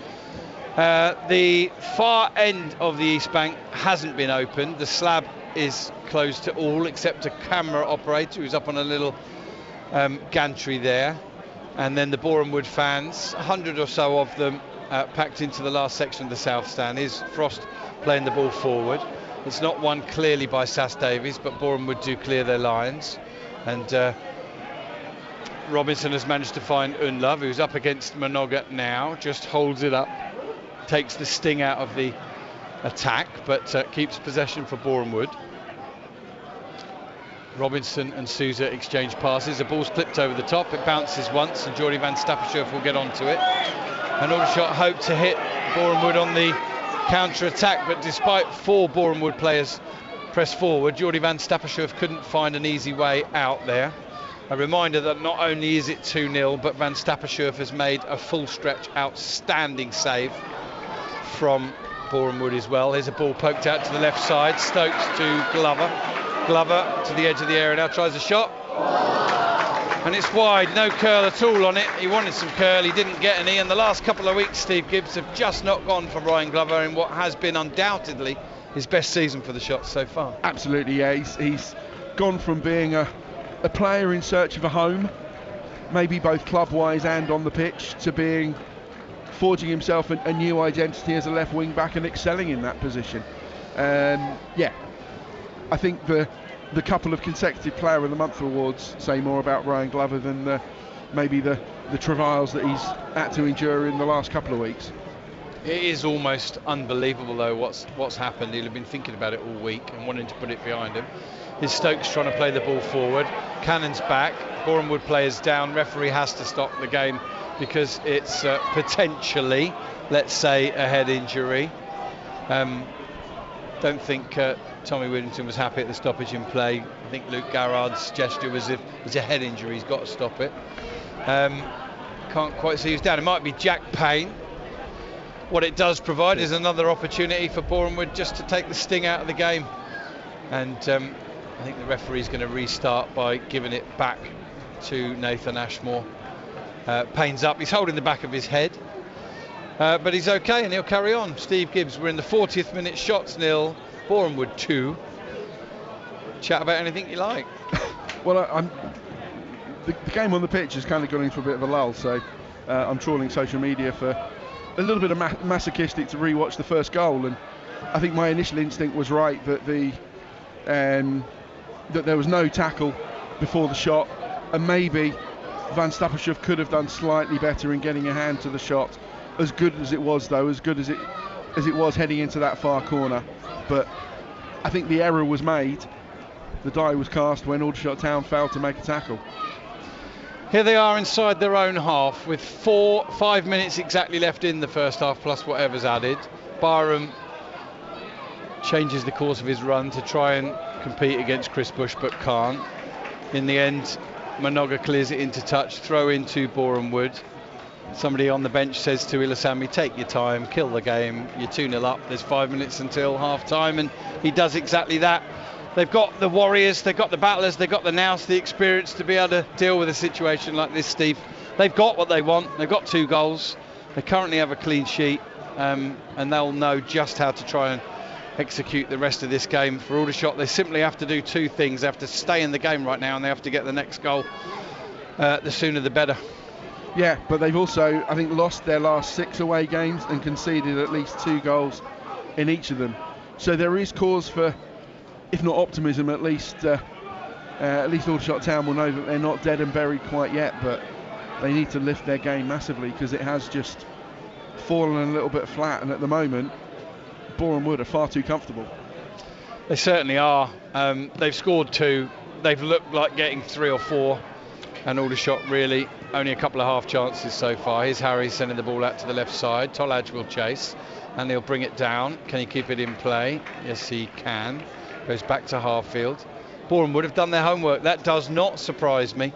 The far end of the East Bank hasn't been opened. The slab is closed to all except a camera operator who's up on a little gantry there. And then the Boreham Wood fans, 100 or so of them, packed into the last section of the South Stand. Is Frost playing the ball forward? It's not won clearly by Sass Davies, but Boreham Wood do clear their lines. And Robinson has managed to find Unlove, who's up against Manoga now, just holds it up, takes the sting out of the attack, but keeps possession for Boreham Wood. Robinson and Sousa exchange passes. The ball's clipped over the top. It bounces once, and Geordie van Stappershoef will get onto it. And Aldershot hope to hit Boreham Wood on the counter-attack, but despite 4 Boreham Wood players press forward, Geordie van Stappershoef couldn't find an easy way out there. A reminder that not only is it 2-0, but van Stappershoef has made a full-stretch outstanding save from Boreham Wood as well. Here's a ball poked out to the left side. Stokes to Glover. Glover to the edge of the area now, tries a shot, and it's wide. No curl at all on it. He wanted some curl, he didn't get any, and the last couple of weeks, Steve Gibbs, have just not gone for Ryan Glover in what has been undoubtedly his best season for the Shots so far. Absolutely, yeah. He's gone from being a player in search of a home, maybe both club-wise and on the pitch, to forging himself a new identity as a left wing back and excelling in that position. Yeah, I think the couple of consecutive Player of the Month awards say more about Ryan Glover than maybe the travails that he's had to endure in the last couple of weeks. It is almost unbelievable though what's happened. He'll have been thinking about it all week and wanting to put it behind him. is Stokes trying to play the ball forward. Cannon's back, Boreham Wood players down, referee has to stop the game because it's potentially, let's say, a head injury. Don't think Tommy Whittington was happy at the stoppage in play. I think Luke Garrard's gesture was if it's a head injury, he's got to stop it. Can't quite see who's down. It might be Jack Payne. What it does provide is another opportunity for Boreham Wood just to take the sting out of the game. And I think the referee's going to restart by giving it back to Nathan Ashmore. Payne's up, he's holding the back of his head. But he's okay and he'll carry on. Steve Gibbs, we're in the 40th minute, Shots 0, Boreham Wood 2. Chat about anything you like. Well, the game on the pitch has kind of gone into a bit of a lull, so I'm trawling social media for a little bit of masochistic to rewatch the first goal, and I think my initial instinct was right that that there was no tackle before the shot, and maybe Van Stappershoef could have done slightly better in getting a hand to the shot. As good as it was, though, as good as it was heading into that far corner, but I think the error was made. The die was cast when Aldershot Town failed to make a tackle. Here they are inside their own half with 5 minutes exactly left in the first half plus whatever's added. Boreham changes the course of his run to try and compete against Chris Bush but can't. In the end, Manoga clears it into touch, throw into Boreham Wood. Somebody on the bench says to Ilasami, take your time, kill the game, you're 2-0 up, there's 5 minutes until half time, and he does exactly that. They've got the warriors, they've got the battlers, they've got the nous, the experience to be able to deal with a situation like this, Steve. They've got what they want, they've got 2 goals, they currently have a clean sheet, and they'll know just how to try and execute the rest of this game. For Aldershot, they simply have to do 2 things. They have to stay in the game right now and they have to get the next goal. The sooner the better. Yeah, but they've also, I think, lost their last 6 away games and conceded at least 2 goals in each of them. So there is cause for, if not optimism, at least Aldershot Town will know that they're not dead and buried quite yet, but they need to lift their game massively because it has just fallen a little bit flat, and at the moment Boreham Wood are far too comfortable. They certainly are. They've scored 2, they've looked like getting 3 or 4, and Aldershot really only a couple of half chances so far. Here's Harry sending the ball out to the left side. Tolaj will chase and he'll bring it down. Can he keep it in play? Yes, he can. Goes back to Harfield. Boreham would have done their homework. That does not surprise me.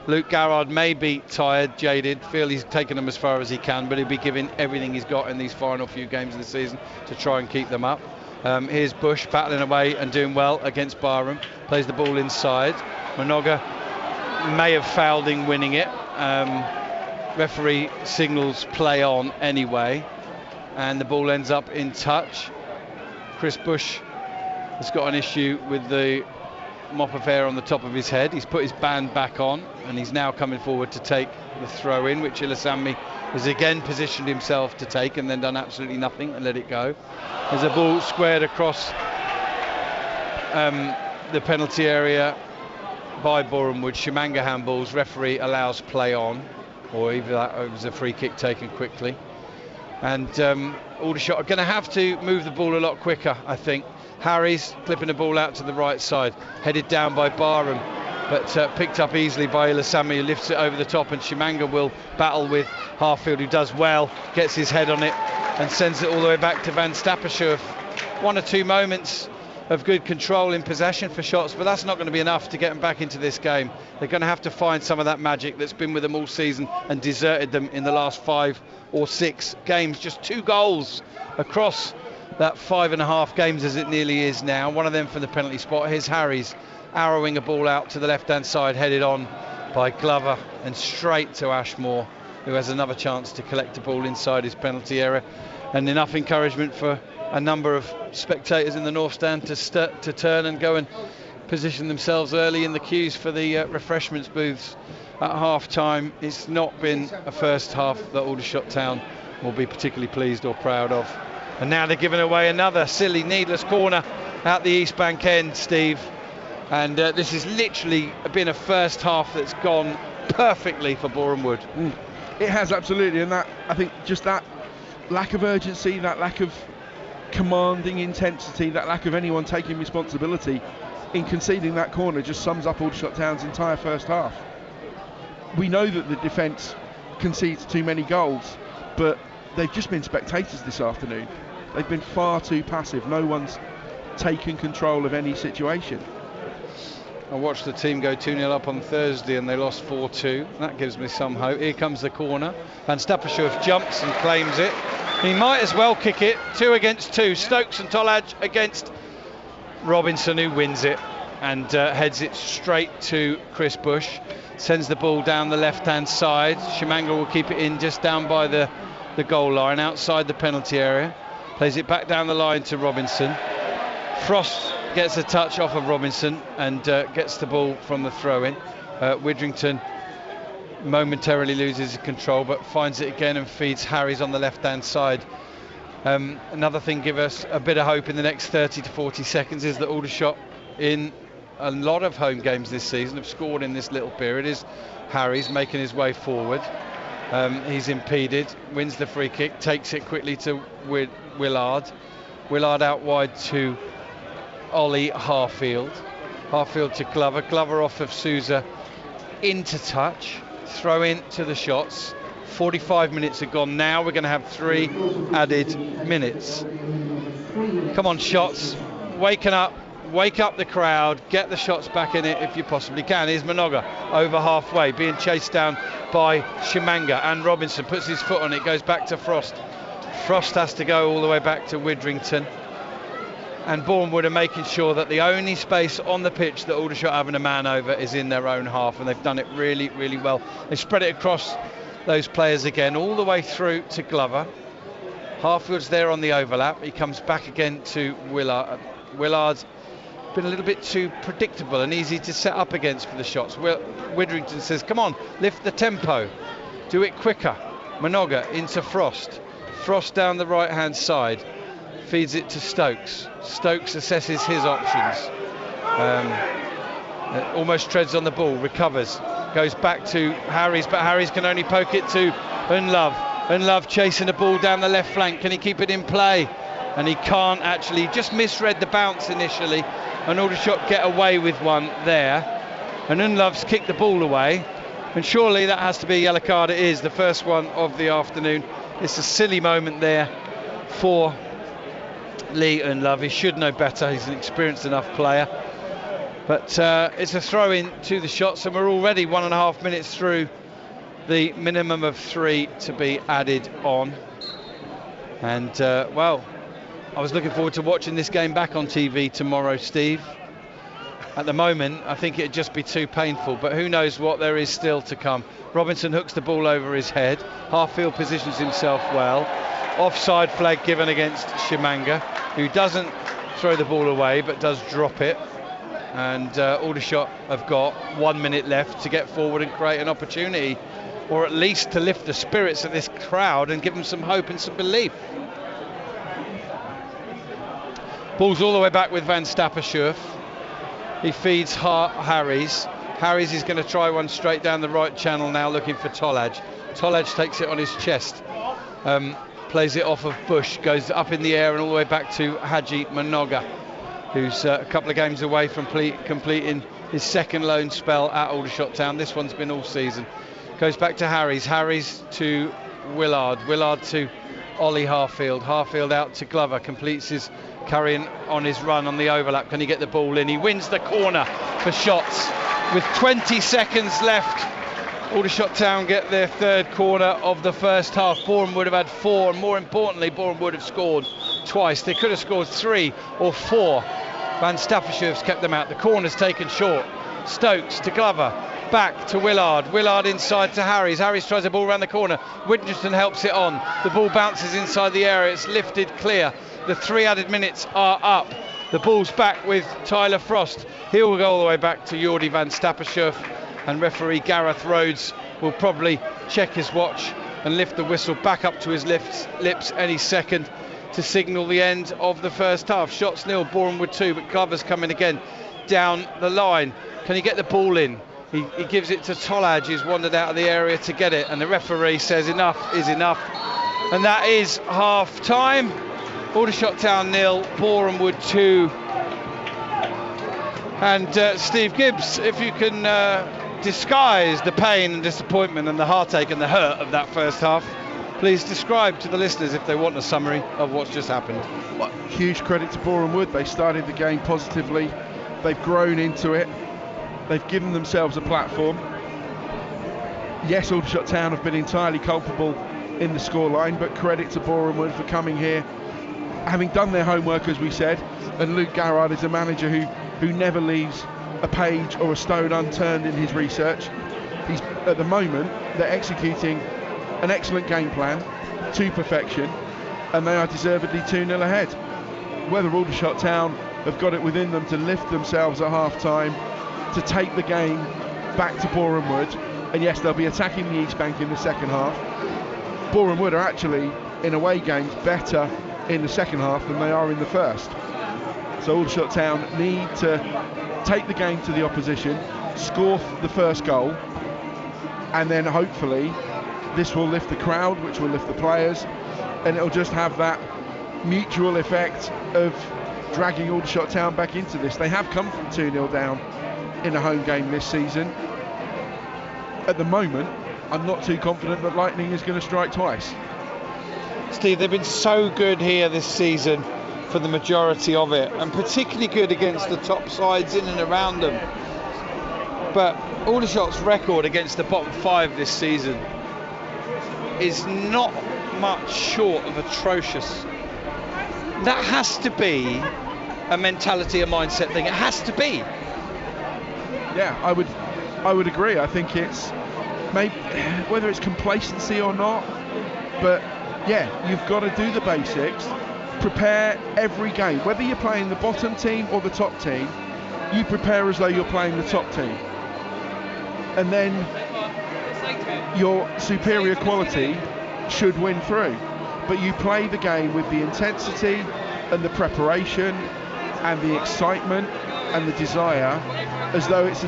Luke Garrard may be tired, jaded, feel he's taken them as far as he can, but he'll be giving everything he's got in these final few games of the season to try and keep them up. Here's Bush battling away and doing well against Boreham. Plays the ball inside. Manoga may have fouled in winning it. Referee signals play on anyway, and the ball ends up in touch. Chris Bush has got an issue with the mop of hair on the top of his head. He's put his band back on and he's now coming forward to take the throw in, which Ilasami has again positioned himself to take and then done absolutely nothing and let it go. There's a ball squared across the penalty area by Boreham Wood. Shimanga handballs, referee allows play on, or either that it was a free kick taken quickly. And Aldershot are going to have to move the ball a lot quicker, I think. Harry's flipping the ball out to the right side, headed down by Boreham, but picked up easily by Ilasami, who lifts it over the top, and Shimanga will battle with Harfield, who does well, gets his head on it and sends it all the way back to Van Stappershoef. 1 or 2 moments of good control in possession for Shots, but that's not going to be enough to get them back into this game. They're going to have to find some of that magic that's been with them all season and deserted them in the last 5 or 6 games. Just 2 goals across that 5.5 games as it nearly is now. One of them from the penalty spot. Here's Harry's arrowing a ball out to the left hand side, headed on by Glover and straight to Ashmore, who has another chance to collect the ball inside his penalty area. And enough encouragement for a number of spectators in the north stand to turn and go and position themselves early in the queues for the refreshments booths at half time. It's not been a first half that Aldershot Town will be particularly pleased or proud of. And now they're giving away another silly, needless corner out the East Bank end, Steve. And this has literally been a first half that's gone perfectly for Boreham Wood. It has, absolutely, and that, I think, just that lack of urgency, that lack of commanding intensity, that lack of anyone taking responsibility in conceding that corner just sums up Aldershot Town's entire first half. We know that the defence concedes too many goals, but they've just been spectators this afternoon. They've been far too passive. No one's taken control of any situation. I watched the team go 2-0 up on Thursday and they lost 4-2. That gives me some hope. Here comes the corner. Van Stappershoef jumps and claims it. He might as well kick it. 2 against 2. Stokes and Tolaj against Robinson, who wins it and heads it straight to Chris Bush. Sends the ball down the left-hand side. Shimanga will keep it in just down by the goal line, outside the penalty area. Plays it back down the line to Robinson. Frost gets a touch off of Robinson and gets the ball from the throw-in. Widrington momentarily loses control but finds it again and feeds Harries on the left-hand side. Another thing give us a bit of hope in the next 30 to 40 seconds is that Aldershot, in a lot of home games this season, have scored in this little period, is Harries making his way forward. He's impeded, wins the free kick, takes it quickly to Willard. Willard out wide to Ollie Harfield. Harfield to Glover. Glover off of Sousa into touch. Throw in to the shots. 45 minutes are gone now. We're going to have 3 added minutes. Come on, shots. Waking up. Wake up the crowd. Get the shots back in it if you possibly can. Here's Minoga over halfway, being chased down by Shimanga, and Robinson puts his foot on it. Goes back to Frost. Frost has to go all the way back to Widrington. And Boreham are making sure that the only space on the pitch that Aldershot having a man over is in their own half, and they've done it really, really well. They spread it across those players again, all the way through to Glover. Harfield's there on the overlap. He comes back again to Willard. Willard's been a little bit too predictable and easy to set up against for the shots. Widrington says, come on, lift the tempo, do it quicker. Minoga into Frost. Frost down the right hand side, feeds it to Stokes. Stokes assesses his options, almost treads on the ball, recovers, goes back to Harries, but Harries can only poke it to Unlove. Unlove chasing the ball down the left flank. Can he keep it in play? And he can't actually. Just misread the bounce initially, and Aldershot get away with one there. And Unlove's kicked the ball away, and surely that has to be a yellow card. It is the first one of the afternoon. It's a silly moment there for Lee Unlove. He should know better. He's an experienced enough player. But it's a throw in to the shots, and we're already 1.5 minutes through the minimum of 3 to be added on. And well, I was looking forward to watching this game back on TV tomorrow, Steve. At the moment, I think it'd just be too painful, but who knows what there is still to come. Robinson hooks the ball over his head. Harfield positions himself well. Offside flag given against Shimanga, who doesn't throw the ball away but does drop it. And Aldershot have got 1 minute left to get forward and create an opportunity, or at least to lift the spirits of this crowd and give them some hope and some belief. Ball's all the way back with Van Stappershoef. He feeds Harries. Harries is going to try one straight down the right channel now, looking for Tolaj. Tolaj takes it on his chest. Plays it off of Bush, goes up in the air and all the way back to Haji Minoga, who's a couple of games away from completing his second loan spell at Aldershot Town. This one's been all season. Goes back to Harries. Harries to Willard. Willard to Ollie Harfield. Harfield out to Glover. Completes his carrying on his run on the overlap. Can he get the ball in? He wins the corner for shots. With 20 seconds left, Aldershot Town get their third corner of the first half. Boreham would have had 4, and more importantly, Boreham would have scored twice. They could have scored 3 or 4. Van Stappershoef's kept them out. The corner's taken short. Stokes to Glover. Back to Willard. Willard inside to Harries. Harries tries the ball around the corner. Widrington helps it on. The ball bounces inside the area. It's lifted clear. The 3 added minutes are up. The ball's back with Tyler Frost. He'll go all the way back to Jordi Van Stappershoef, and referee Gareth Rhodes will probably check his watch and lift the whistle back up to his lips any second to signal the end of the first half. Shots nil, Boreham with 2, but Glover's coming again down the line. Can he get the ball in? He gives it to Tolaj, who's wandered out of the area to get it, and the referee says enough is enough, and that is half time. Aldershot Town 0, Boreham Wood 2. And Steve Gibbs, if you can disguise the pain and disappointment and the heartache and the hurt of that first half, please describe to the listeners, if they want a summary of what's just happened. Well, huge credit to Boreham Wood. They started the game positively. They've grown into it. They've given themselves a platform. Yes, Aldershot Town have been entirely culpable in the scoreline, but credit to Boreham Wood for coming here, having done their homework, as we said. And Luke Garrard is a manager who never leaves a page or a stone unturned in his research. He's, at the moment, they're executing an excellent game plan to perfection, and they are deservedly 2-0 ahead. Whether Aldershot Town have got it within them to lift themselves at half-time, to take the game back to Boreham Wood, and yes, they'll be attacking the East Bank in the second half. Boreham Wood are actually, in away games, better in the second half than they are in the first. So Aldershot Town need to take the game to the opposition, score the first goal, and then hopefully this will lift the crowd, which will lift the players, and it'll just have that mutual effect of dragging Aldershot Town back into this. They have come from 2-0 down in a home game this season. At the moment, I'm not too confident that lightning is going to strike twice. Steve, they've been so good here this season for the majority of it, and particularly good against the top sides in and around them. But Aldershot's record against the bottom 5 this season is not much short of atrocious. That has to be a mentality, a mindset thing. It has to be. Yeah, I would agree. I think it's maybe whether it's complacency or not, but yeah, you've got to do the basics. Prepare every game, whether you're playing the bottom team or the top team. You prepare as though you're playing the top team, and then your superior quality should win through. But you play the game with the intensity and the preparation and the excitement and the desire as though it's a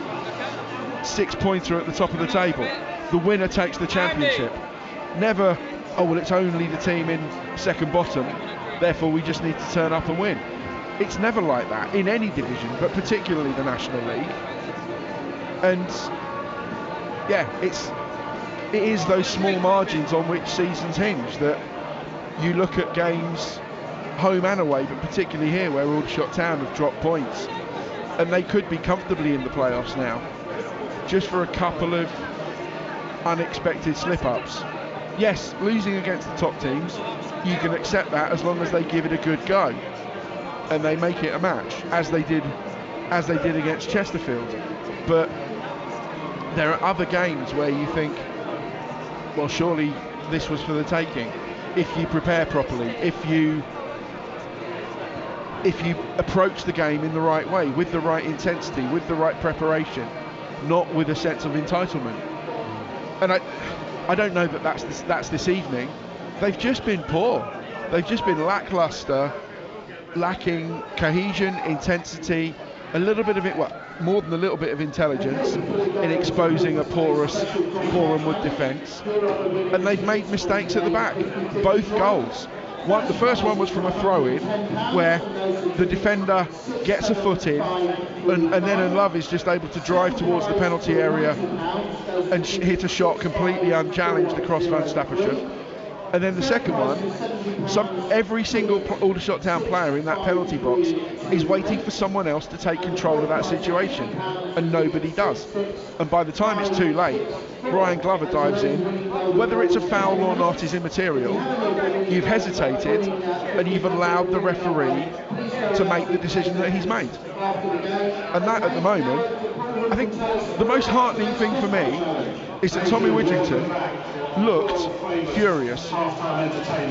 6-pointer at the top of the table. The winner takes the championship. Never, oh well, it's only the team in second bottom, therefore we just need to turn up and win. It's never like that in any division, but particularly the National League. And yeah, it is those small margins on which seasons hinge, that you look at games home and away, but particularly here where Aldershot Town have dropped points, and they could be comfortably in the playoffs now, just for a couple of unexpected slip-ups. Yes, losing against the top teams, you can accept that as long as they give it a good go and they make it a match, as they did against Chesterfield. But there are other games where you think, well, surely this was for the taking. If you prepare properly, if you approach the game in the right way, with the right intensity, with the right preparation, not with a sense of entitlement. And I don't know that that's this evening. They've just been poor. They've just been lackluster, lacking cohesion, intensity, a little bit of it, well, more than a little bit of intelligence in exposing a porous Boreham Wood defence. And they've made mistakes at the back. Both goals. The first one was from a throw-in where the defender gets a foot in, and then Love is just able to drive towards the penalty area and hit a shot completely unchallenged across Van Stappershire. And then the second one, every single Aldershot Town player in that penalty box is waiting for someone else to take control of that situation, and nobody does. And by the time it's too late, Brian Glover dives in. Whether it's a foul or not is immaterial. You've hesitated and you've allowed the referee to make the decision that he's made. And that, at the moment, I think the most heartening thing for me is that Tommy Widgington looked furious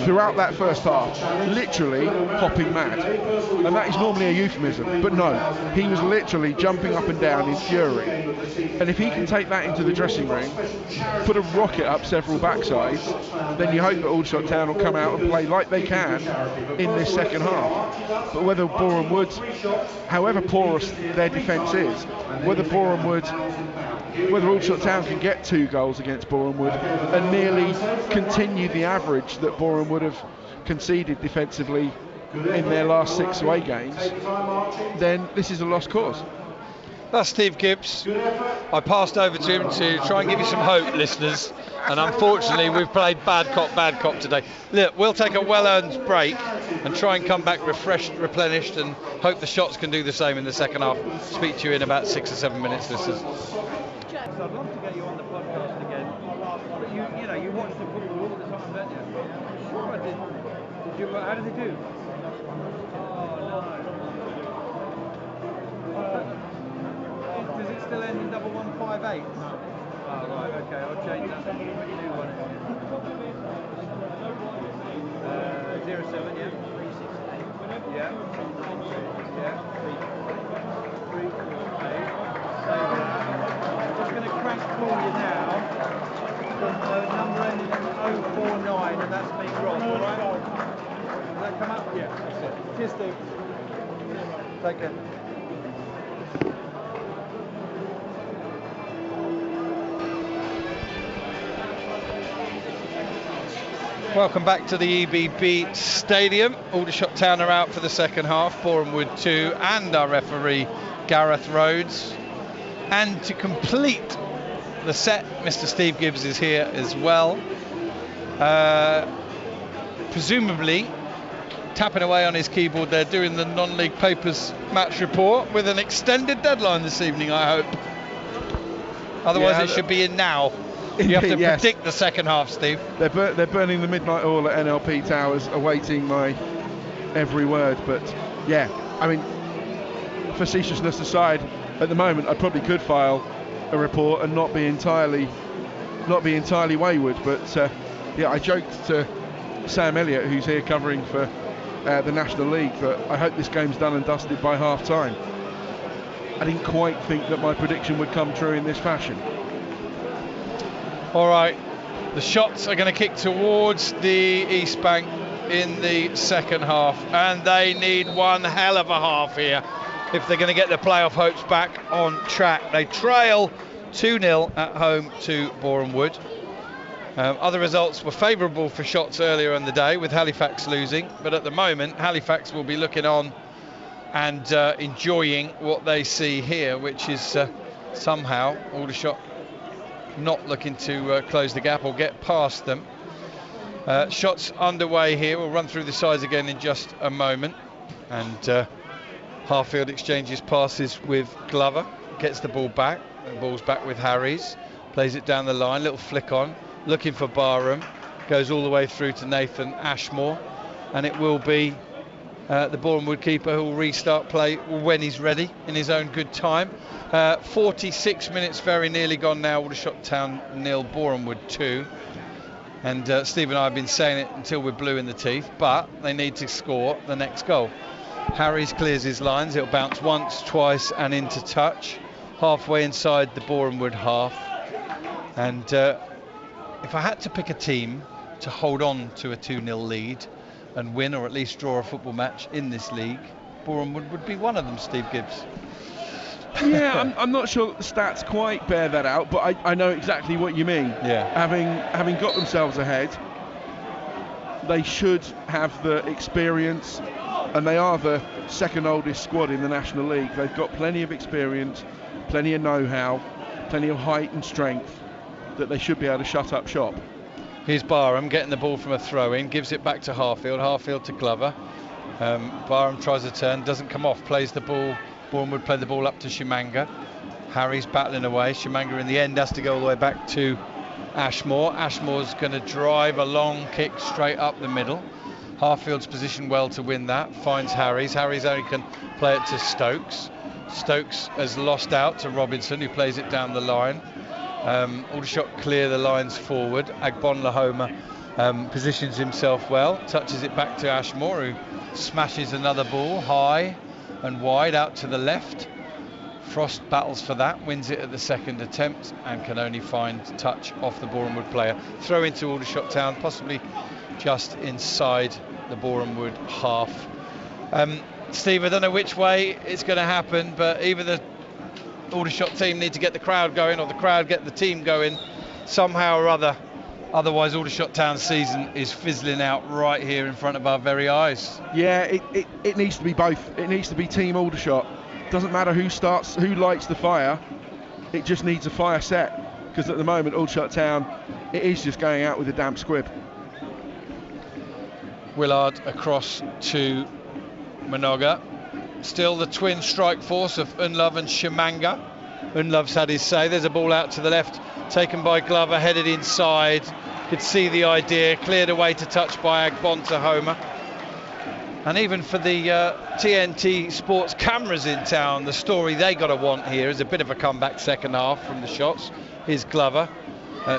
throughout that first half, literally hopping mad. And that is normally a euphemism, but no, he was literally jumping up and down in fury. And if he can take that into the dressing room, put a rocket up several backsides, then you hope that Aldershot Town will come out and play like they can in this second half. But whether Boreham Wood, however porous their defence is, whether Aldershot Town can get 2 goals against Boreham Wood and merely continue the average that Boreham Wood have conceded defensively in their last 6 away games, then this is a lost cause. That's Steve Gibbs. I passed over to him to try and give you some hope, listeners, and unfortunately we've played bad cop today. Look, we'll take a well-earned break and try and come back refreshed, replenished, and hope the shots can do the same in the second half. Speak to you in about 6 or 7 minutes, listeners. I'd love to get you on the podcast again, but you watch the football all the time, don't you? Sure I did. How did they do? Does it still end in 1158? No. Oh, right, okay, I'll change that. Put your new one in. 07, yeah. 368. Yeah. Yeah. 348. Save that. I'm just going to crank call you now from the number ending in 049, and that's me, Rob, alright? Does that come up? Yeah, that's it. Cheers, Steve. Take care. Welcome back to the EBB Stadium. Aldershot Town are out for the second half, Boreham Wood 2, and our referee Gareth Rhodes. And to complete the set, Mr. Steve Gibbs is here as well. Presumably tapping away on his keyboard there, doing the non-league papers match report with an extended deadline this evening, I hope. Otherwise it should be in now. You have to predict the second half, Steve. They're burning the midnight oil at NLP Towers, awaiting my every word. But yeah, I mean, facetiousness aside, at the moment I probably could file a report and not be entirely wayward. But yeah, I joked to Sam Elliott, who's here covering for the National League, that I hope this game's done and dusted by half time. I didn't quite think that my prediction would come true in this fashion. All right, the shots are going to kick towards the East Bank in the second half, and they need one hell of a half here if they're going to get the playoff hopes back on track. They trail 2-0 at home to Boreham Wood. Other results were favourable for shots earlier in the day, with Halifax losing, but at the moment Halifax will be looking on and enjoying what they see here, which is somehow Aldershot not looking to close the gap or get past them. Shots underway here. We'll run through the sides again in just a moment. And Harfield exchanges passes with Glover, gets the ball back. The ball's back with Harries, plays it down the line, little flick on, looking for Boreham, goes all the way through to Nathan Ashmore, and it will be the Boreham Wood keeper who will restart play when he's ready in his own good time. 46 minutes very nearly gone now. Aldershot Town 0, Boreham Wood 2. And Steve and I have been saying it until we're blue in the teeth, but they need to score the next goal. Harries clears his lines. It'll bounce once, twice and into touch, halfway inside the Boreham Wood half. And if I had to pick a team to hold on to a 2-0 lead and win, or at least draw a football match in this league, Boreham Wood would be one of them, Steve Gibbs. Yeah, I'm not sure that the stats quite bear that out, but I know exactly what you mean. Yeah. Having got themselves ahead, they should have the experience, and they are the second oldest squad in the National League. They've got plenty of experience, plenty of know-how, plenty of height and strength, that they should be able to shut up shop. Here's Boreham getting the ball from a throw-in, gives it back to Harfield, Harfield to Glover. Boreham tries a turn, doesn't come off, plays the ball. Boreham would play the ball up to Shimanga. Harry's battling away. Shimanga in the end has to go all the way back to Ashmore. Ashmore's going to drive a long kick straight up the middle. Harfield's positioned well to win that. Finds Harry's. Harry's only can play it to Stokes. Stokes has lost out to Robinson, who plays it down the line. Aldershot clear the lines forward. Agbon Lahoma positions himself well. Touches it back to Ashmore, who smashes another ball high and wide out to the left. Frost battles for that, wins it at the second attempt, and can only find touch off the Boreham Wood player. Throw into Aldershot Town, possibly just inside the Boreham Wood half. Steve, I don't know which way it's going to happen, but either the Aldershot team need to get the crowd going, or the crowd get the team going somehow or other. Otherwise, Aldershot Town's season is fizzling out right here in front of our very eyes. Yeah, it needs to be both. It needs to be Team Aldershot doesn't matter who lights the fire, it just needs a fire set, because at the moment Aldershot Town, it is just going out with a damp squib. Willard across to Minoga. Still the twin strike force of Unlove and Shimanga. Unlove's had his say. There's a ball out to the left, taken by Glover, headed inside. Could see the idea, cleared away to touch by Agbonta Homer. And even for the TNT Sports cameras in town, the story they got to want here is a bit of a comeback second half from the shots. Here's Glover,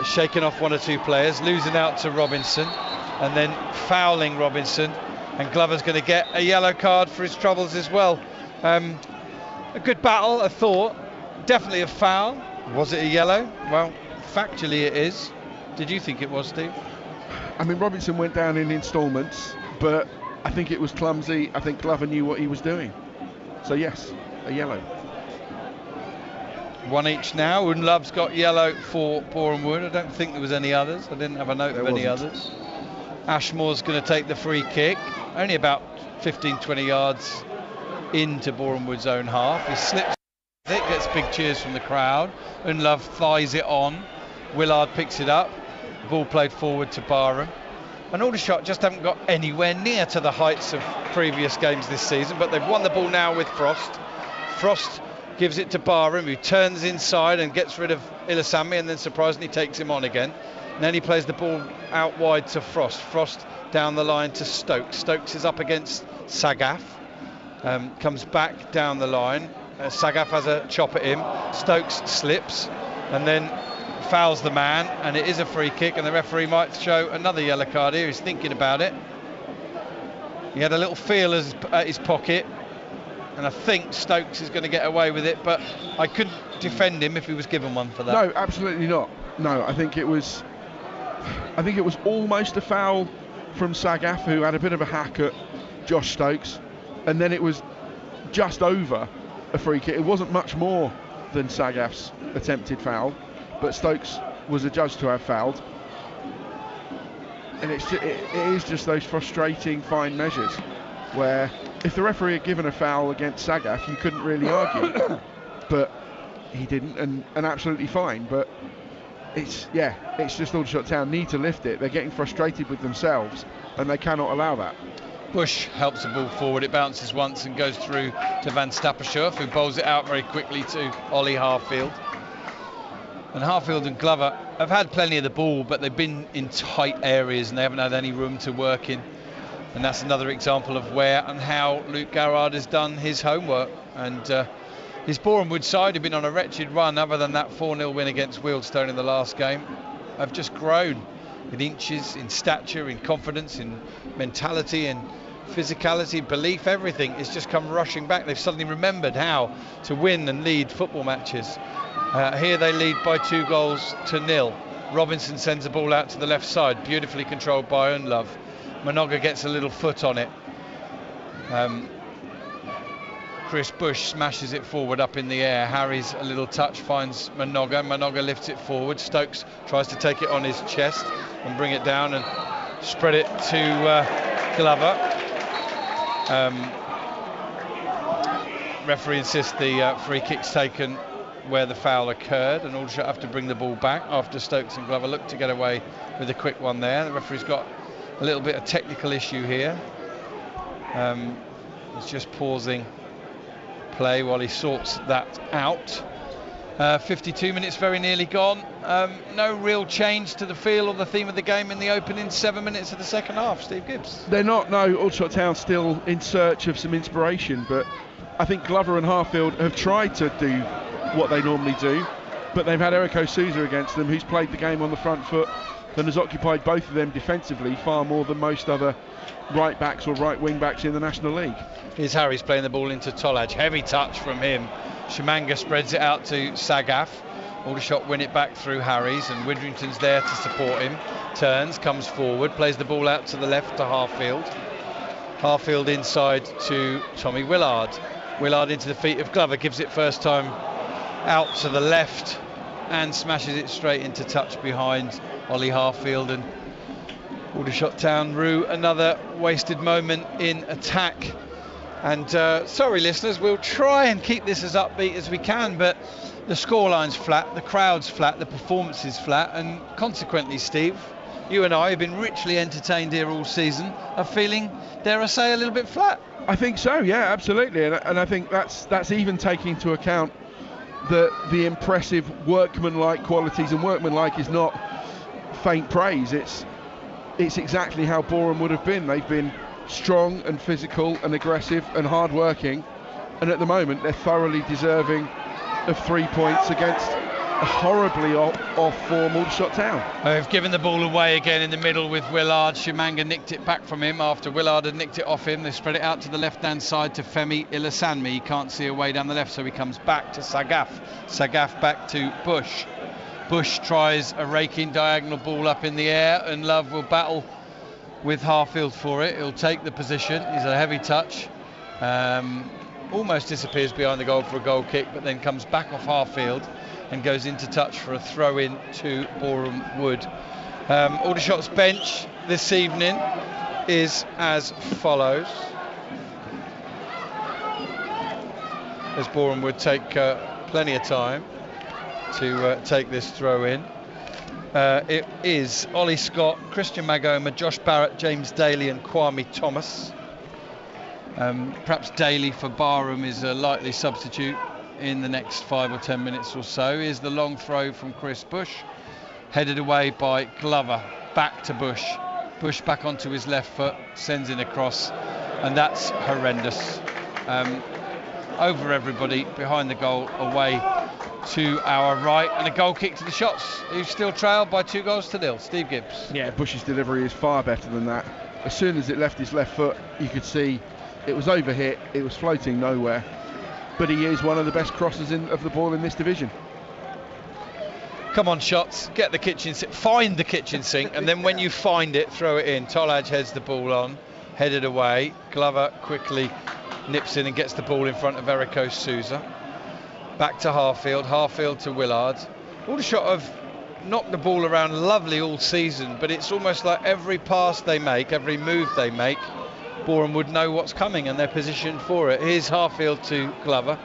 shaking off one or two players, losing out to Robinson, and then fouling Robinson. And Glover's going to get a yellow card for his troubles as well. A good battle, I thought. Definitely a foul. Was it a yellow? Well, factually it is. Did you think it was, Steve? I mean, Robinson went down in instalments, but I think it was clumsy. I think Glover knew what he was doing. So yes, a yellow. One each now. Unlove's got yellow for Boreham Wood. I don't think there was any others. I didn't have a note of any others. Ashmore's going to take the free kick. Only about 15-20 yards into Boreham Wood's own half. He slips it, gets big cheers from the crowd. Unlove thighs it on. Willard picks it up. Ball played forward to Barham. And Aldershot just haven't got anywhere near to the heights of previous games this season, but they've won the ball now with Frost. Frost gives it to Barham, who turns inside and gets rid of Ilasami, and then surprisingly takes him on again. And then he plays the ball out wide to Frost. Frost down the line to Stokes. Stokes is up against Sagaf. Comes back down the line. Sagaf has a chop at him. Stokes slips and then fouls the man, and it is a free kick, and the referee might show another yellow card here. He's thinking about it. He had a little feel at his pocket, and I think Stokes is going to get away with it, but I couldn't defend him if he was given one for that. No, absolutely not. No, I think it was almost a foul from Sagaf, who had a bit of a hack at Josh Stokes, and then it was just over a free kick. It wasn't much more than Sagaf's attempted foul, but Stokes was adjudged to have fouled. And it is just those frustrating fine measures where if the referee had given a foul against Sagaf, you couldn't really argue. But he didn't, and absolutely fine. But it's just Aldershot Town need to lift it. They're getting frustrated with themselves, and they cannot allow that. Bush helps the ball forward. It bounces once and goes through to Van Stappershoef, who bowls it out very quickly to Ollie Harfield. And Harfield and Glover have had plenty of the ball, but they've been in tight areas and they haven't had any room to work in. And that's another example of where and how Luke Garrard has done his homework. And his Boreham Wood side have been on a wretched run, other than that 4-0 win against Wealdstone in the last game. Have just grown in inches, in stature, in confidence, in mentality, in physicality, belief. Everything has just come rushing back. They've suddenly remembered how to win and lead football matches. Here they lead by 2-0. Robinson sends the ball out to the left side, beautifully controlled by Unlove. Minoga gets a little foot on it. Chris Bush smashes it forward up in the air. Harry's a little touch, finds Minoga. Minoga lifts it forward. Stokes tries to take it on his chest and bring it down and spread it to Glover. Referee insists the free kick's taken where the foul occurred, and Aldershot have to bring the ball back after Stokes and Glover look to get away with a quick one there. The referee's got a little bit of technical issue here. He's just pausing play while he sorts that out. 52 minutes very nearly gone. No real change to the feel or the theme of the game in the opening 7 minutes of the second half. Steve Gibbs. They're not, no. Aldershot Town still in search of some inspiration, but I think Glover and Harfield have tried to do what they normally do, but they've had Eric O'Souza against them, who's played the game on the front foot and has occupied both of them defensively far more than most other right backs or right wing backs in the National League. Here's Harry's playing the ball into Tolaj. Heavy touch from him. Shimanga spreads it out to Sagaf. Aldershot win it back through Harry's, and Widrington's there to support him. Turns, comes forward, plays the ball out to the left to Harfield. Harfield inside to Tommy Willard. Willard into the feet of Glover, gives it first time out to the left and smashes it straight into touch behind Ollie Harfield, and Aldershot Town rue another wasted moment in attack. And sorry listeners, we'll try and keep this as upbeat as we can, but the scoreline's flat, the crowd's flat, the performance is flat, and consequently, Steve, you and I have been richly entertained here all season, are feeling, dare I say, a little bit flat. I think so, yeah, absolutely, and I think that's even taking into account the impressive workmanlike qualities, and workmanlike is not faint praise. It's exactly how Boreham would have been. They've been strong and physical and aggressive and hard-working, and at the moment they're thoroughly deserving of 3 points against a horribly off-form Aldershot Town. They've given the ball away again in the middle with Willard. Shimanga nicked it back from him after Willard had nicked it off him. They spread it out to the left-hand side to Femi Ilasanmi. He can't see a way down the left, so he comes back to Sagaf. Sagaf back to Bush. Bush tries a raking diagonal ball up in the air, and Love will battle with Harfield for it. He'll take the position. He's a heavy touch. Almost disappears behind the goal for a goal kick, but then comes back off Harfield and goes into touch for a throw-in to Boreham Wood. Aldershot's bench this evening is as follows. As Boreham Wood take plenty of time to take this throw-in. It is Ollie Scott, Christian Magoma, Josh Barrett, James Daly and Kwame Thomas. Perhaps Daly for Barham is a likely substitute in the next 5 or 10 minutes or so. Here's the long throw from Chris Bush, headed away by Glover, back to Bush. Bush back onto his left foot, sends in a cross, and that's horrendous. Over everybody, behind the goal, away to our right, and a goal kick to the Shots, who still trailed by 2-0. Steve Gibbs. Yeah, Bush's delivery is far better than that. As soon as it left his left foot, you could see it was overhit, it was floating nowhere. But he is one of the best crossers of the ball in this division. Come on, Shots, get the kitchen sink, find the kitchen sink, and then when you find it, throw it in. Tolaj heads the ball on, headed away. Glover quickly nips in and gets the ball in front of Eriko Souza. Back to Harfield, Harfield to Willard. Aldershot have knocked the ball around lovely all season, but it's almost like every pass they make, every move they make, Boreham would know what's coming and they're positioned for it. Here's Harfield to Glover.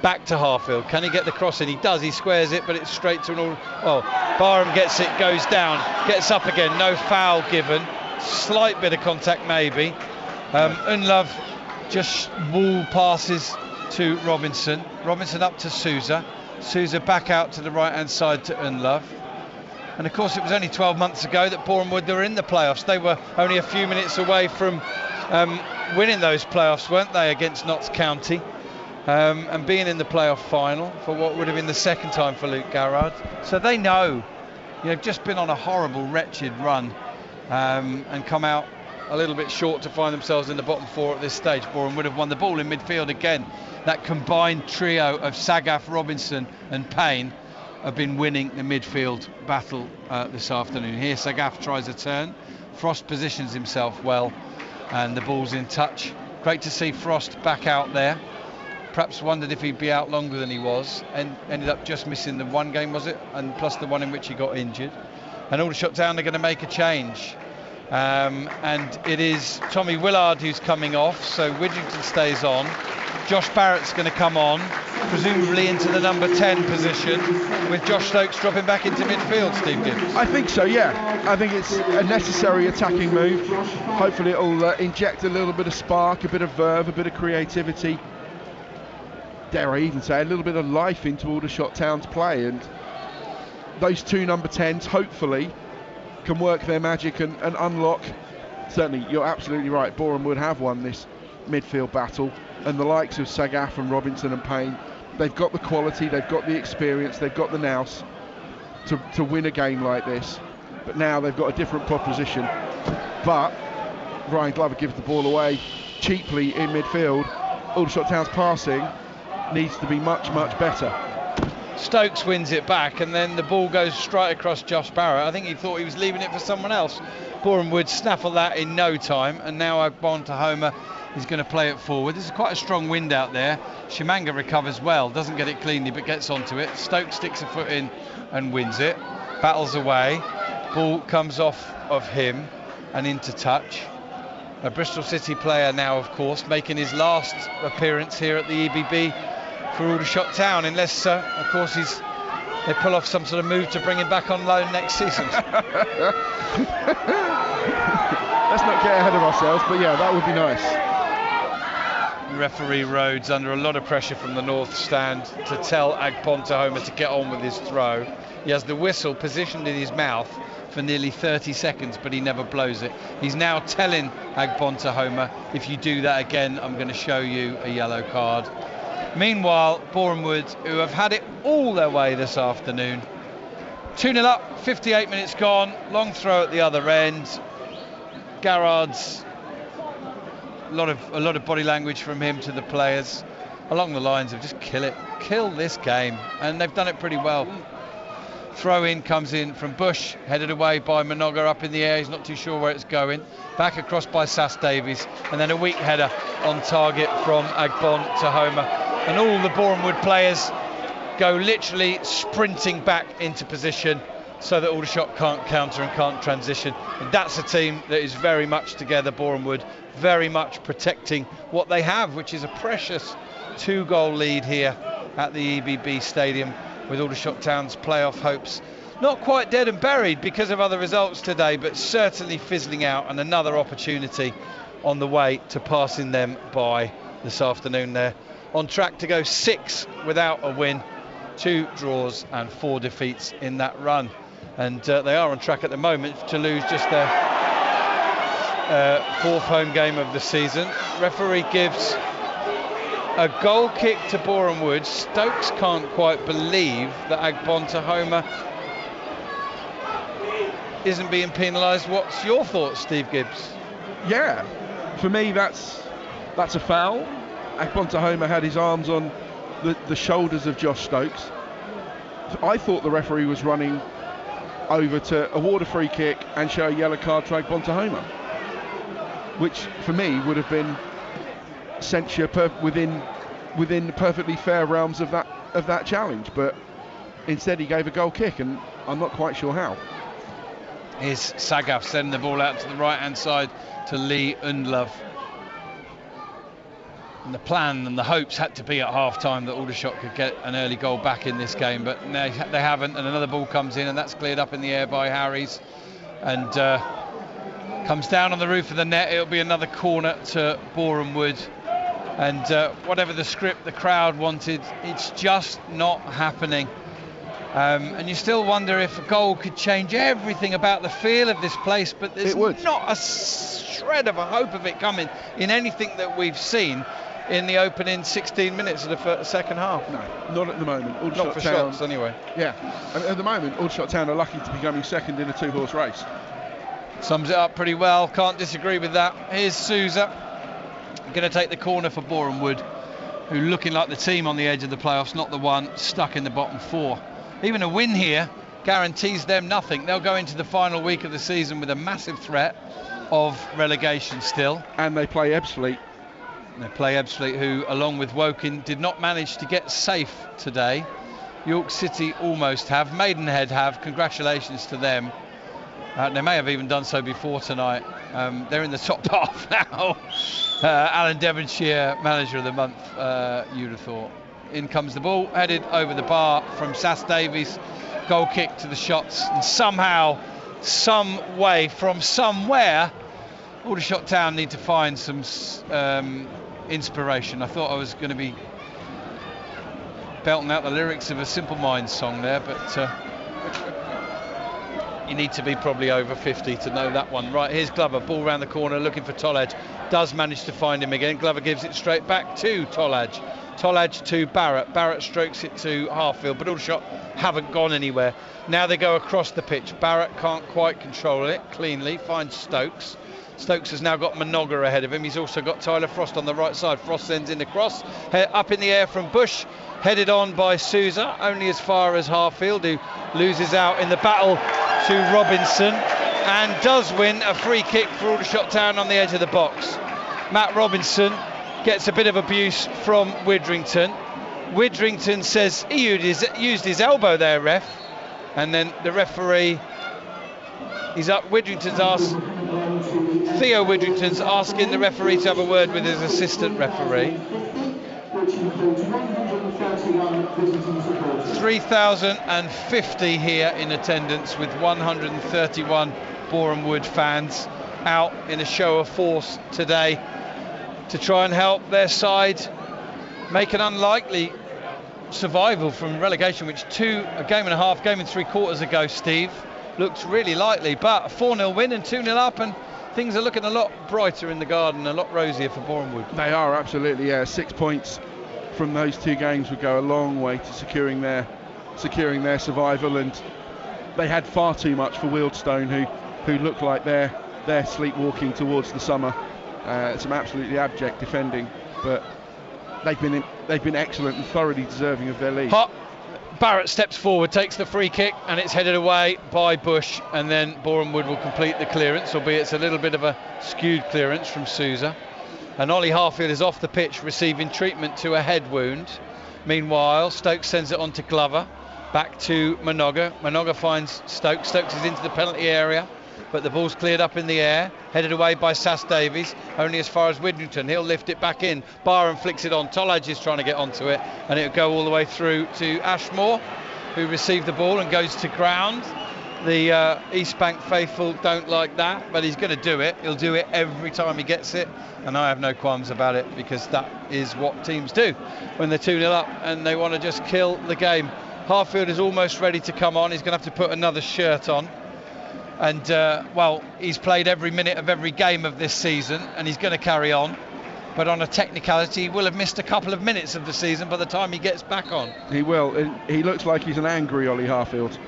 Back to Harfield. Can he get the cross in? He does. He squares it, but it's straight to an all. Well, Barham gets it, goes down, gets up again. No foul given. Slight bit of contact maybe. Unlove just wall passes to Robinson. Robinson up to Souza. Souza back out to the right-hand side to Unlove. And of course, it was only 12 months ago that Boreham Wood were in the playoffs. They were only a few minutes away from winning those playoffs, weren't they, against Notts County, and being in the playoff final for what would have been the second time for Luke Garrard. So they know, just been on a horrible, wretched run, and come out a little bit short to find themselves in the bottom four at this stage. Boreham would have won the ball in midfield again. That combined trio of Sagaf, Robinson and Payne have been winning the midfield battle this afternoon. Here Sagaf tries a turn. Frost positions himself well and the ball's in touch. Great to see Frost back out there. Perhaps wondered if he'd be out longer than he was, and ended up just missing the one game, was it? And plus the one in which he got injured. And Aldershot Town are going to make a change. And it is Tommy Willard who's coming off, so Widgington stays on. Josh Barrett's going to come on, presumably into the number 10 position, with Josh Stokes dropping back into midfield, Steve Gibbs. I think so, yeah. I think it's a necessary attacking move. Hopefully it'll inject a little bit of spark, a bit of verve, a bit of creativity. Dare I even say, a little bit of life into Aldershot Town's play. And those two number 10s, hopefully, can work their magic and unlock. Certainly, you're absolutely right, Boreham would have won this midfield battle, and the likes of Sagaf and Robinson and Payne, they've got the quality, they've got the experience, they've got the nous to win a game like this. But now they've got a different proposition. But Ryan Glover gives the ball away cheaply in midfield. Aldershot Town's passing needs to be much, much better. Stokes wins it back, and then the ball goes straight across Josh Barrett. I think he thought he was leaving it for someone else. Boreham would snaffle that in no time, and now Agbon Tahoma is going to play it forward. There's quite a strong wind out there. Shimanga recovers well, doesn't get it cleanly, but gets onto it. Stokes sticks a foot in and wins it. Battles away. Ball comes off of him and into touch. a Bristol City player now, of course, making his last appearance here at the EBB for Aldershot Town, unless, of course, they pull off some sort of move to bring him back on loan next season. Let's not get ahead of ourselves, but yeah, that would be nice. Referee Rhodes under a lot of pressure from the north stand to tell Agbontahoma to get on with his throw. He has the whistle positioned in his mouth for nearly 30 seconds, but he never blows it. He's now telling Agbontahoma, if you do that again, I'm going to show you a yellow card. Meanwhile, Boreham Wood, who have had it all their way this afternoon, 2-0 up, 58 minutes gone, long throw at the other end. Garrard's, a lot of body language from him to the players along the lines of just kill this game, and they've done it pretty well. Throw in comes in from Bush, headed away by Minoga up in the air. He's not too sure where it's going. Back across by Sass Davies, and then a weak header on target from Agbontahoma. And all the Boreham Wood players go literally sprinting back into position so that Aldershot can't counter and can't transition. And that's a team that is very much together, Boreham Wood, very much protecting what they have, which is a precious 2-goal lead here at the EBB Stadium, with Aldershot Town's playoff hopes not quite dead and buried because of other results today, but certainly fizzling out, and another opportunity on the way to passing them by this afternoon. They're on track to go 6 without a win, 2 draws and 4 defeats in that run, and they are on track at the moment to lose just their 4th home game of the season. Referee gives a goal kick to Boreham Wood. Stokes can't quite believe that Agbontahoma isn't being penalised. What's your thoughts, Steve Gibbs? Yeah, for me that's a foul. Agbontahoma had his arms on the shoulders of Josh Stokes. I thought the referee was running over to award a free kick and show a yellow card to Agbontahoma, which for me would have been censure within the perfectly fair realms of that challenge, but instead he gave a goal kick, and I'm not quite sure how. Here's Sagaf sending the ball out to the right hand side to Lee Undlove. And the plan and the hopes had to be at half time that Aldershot could get an early goal back in this game, but they haven't, and another ball comes in, and that's cleared up in the air by Harries and comes down on the roof of the net. It'll be another corner to Boreham Wood, and whatever the script the crowd wanted, it's just not happening. And you still wonder if a goal could change everything about the feel of this place, but there's not a shred of a hope of it coming in anything that we've seen in the opening 16 minutes of the second half. No, not at the moment. Not for shots anyway. Yeah, and at the moment Aldershot Town are lucky to be coming second in a 2-horse race. Sums it up pretty well, can't disagree with that. Here's Sousa, going to take the corner for Boreham Wood, who looking like the team on the edge of the playoffs, not the one stuck in the bottom 4. Even a win here guarantees them nothing. They'll go into the final week of the season with a massive threat of relegation still. And they play Ebbsfleet. Who, along with Woking, did not manage to get safe today. York City almost have. Maidenhead have. Congratulations to them. They may have even done so before tonight. They're in the top half now. Alan Devonshire, manager of the month, you'd have thought. In comes the ball, headed over the bar from Sass Davies. Goal kick to the shots, and somehow, some way, from somewhere, Aldershot Town need to find some inspiration. I thought I was going to be belting out the lyrics of a Simple Minds song there, but you need to be probably over 50 to know that one. Right, here's Glover, ball round the corner, looking for Tolaj. Does manage to find him again. Glover gives it straight back to Tolaj. Tolaj to Barrett. Barrett strokes it to Harfield, but Aldershot haven't gone anywhere. Now they go across the pitch. Barrett can't quite control it cleanly, finds Stokes. Stokes has now got Minoga ahead of him. He's also got Tyler Frost on the right side. Frost sends in the cross. Up in the air from Bush. Headed on by Sousa, only as far as Harfield, who loses out in the battle to Robinson and does win a free kick for Aldershot Town on the edge of the box. Matt Robinson gets a bit of abuse from Widrington. Widrington says he used his elbow there, ref, and then the referee He's up. Theo Widrington's asking the referee to have a word with his assistant referee. 3,050 here in attendance, with 131 Boreham Wood fans out in a show of force today to try and help their side make an unlikely survival from relegation, which a game and a half, game and 3/4 ago, Steve, looked really likely. But a 4-0 win and 2-0 up, and things are looking a lot brighter in the garden, a lot rosier for Boreham Wood. They are, absolutely, yeah. 6 points from those 2 games would go a long way to securing their survival, and they had far too much for Wealdstone, who looked like they're sleepwalking towards the summer. Some absolutely abject defending, but they've been excellent and thoroughly deserving of their lead. Barrett steps forward, takes the free kick, and it's headed away by Bush, and then Boreham Wood will complete the clearance, albeit it's a little bit of a skewed clearance from Sousa. And Ollie Harfield is off the pitch receiving treatment to a head wound. Meanwhile, Stokes sends it on to Glover, back to Minoga. Minoga finds Stokes. Stokes is into the penalty area, but the ball's cleared up in the air, headed away by Sass Davies, only as far as Widrington. He'll lift it back in. Barham flicks it on. Tolage is trying to get onto it, and it'll go all the way through to Ashmore, who received the ball and goes to ground. The East Bank faithful don't like that, but he's going to do it. He'll do it every time he gets it, and I have no qualms about it, because that is what teams do when they're 2-0 up and they want to just kill the game. Harfield is almost ready to come on. He's going to have to put another shirt on. And, he's played every minute of every game of this season, and he's going to carry on. But on a technicality, he will have missed a couple of minutes of the season by the time he gets back on. He will. He looks like he's an angry Ollie Harfield.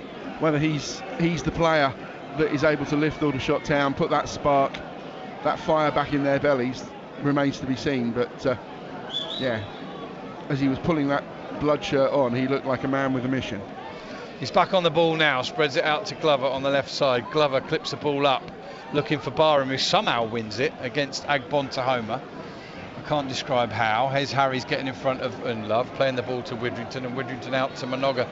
Whether he's the player that is able to lift Aldershot Town, put that spark, that fire back in their bellies, remains to be seen. But, as he was pulling that blood shirt on, he looked like a man with a mission. He's back on the ball now, spreads it out to Glover on the left side. Glover clips the ball up, looking for Barham, who somehow wins it against Agbon Tahoma. I can't describe how. Here's Harry's getting in front of Unlove, playing the ball to Widrington, and Widrington out to Minoga.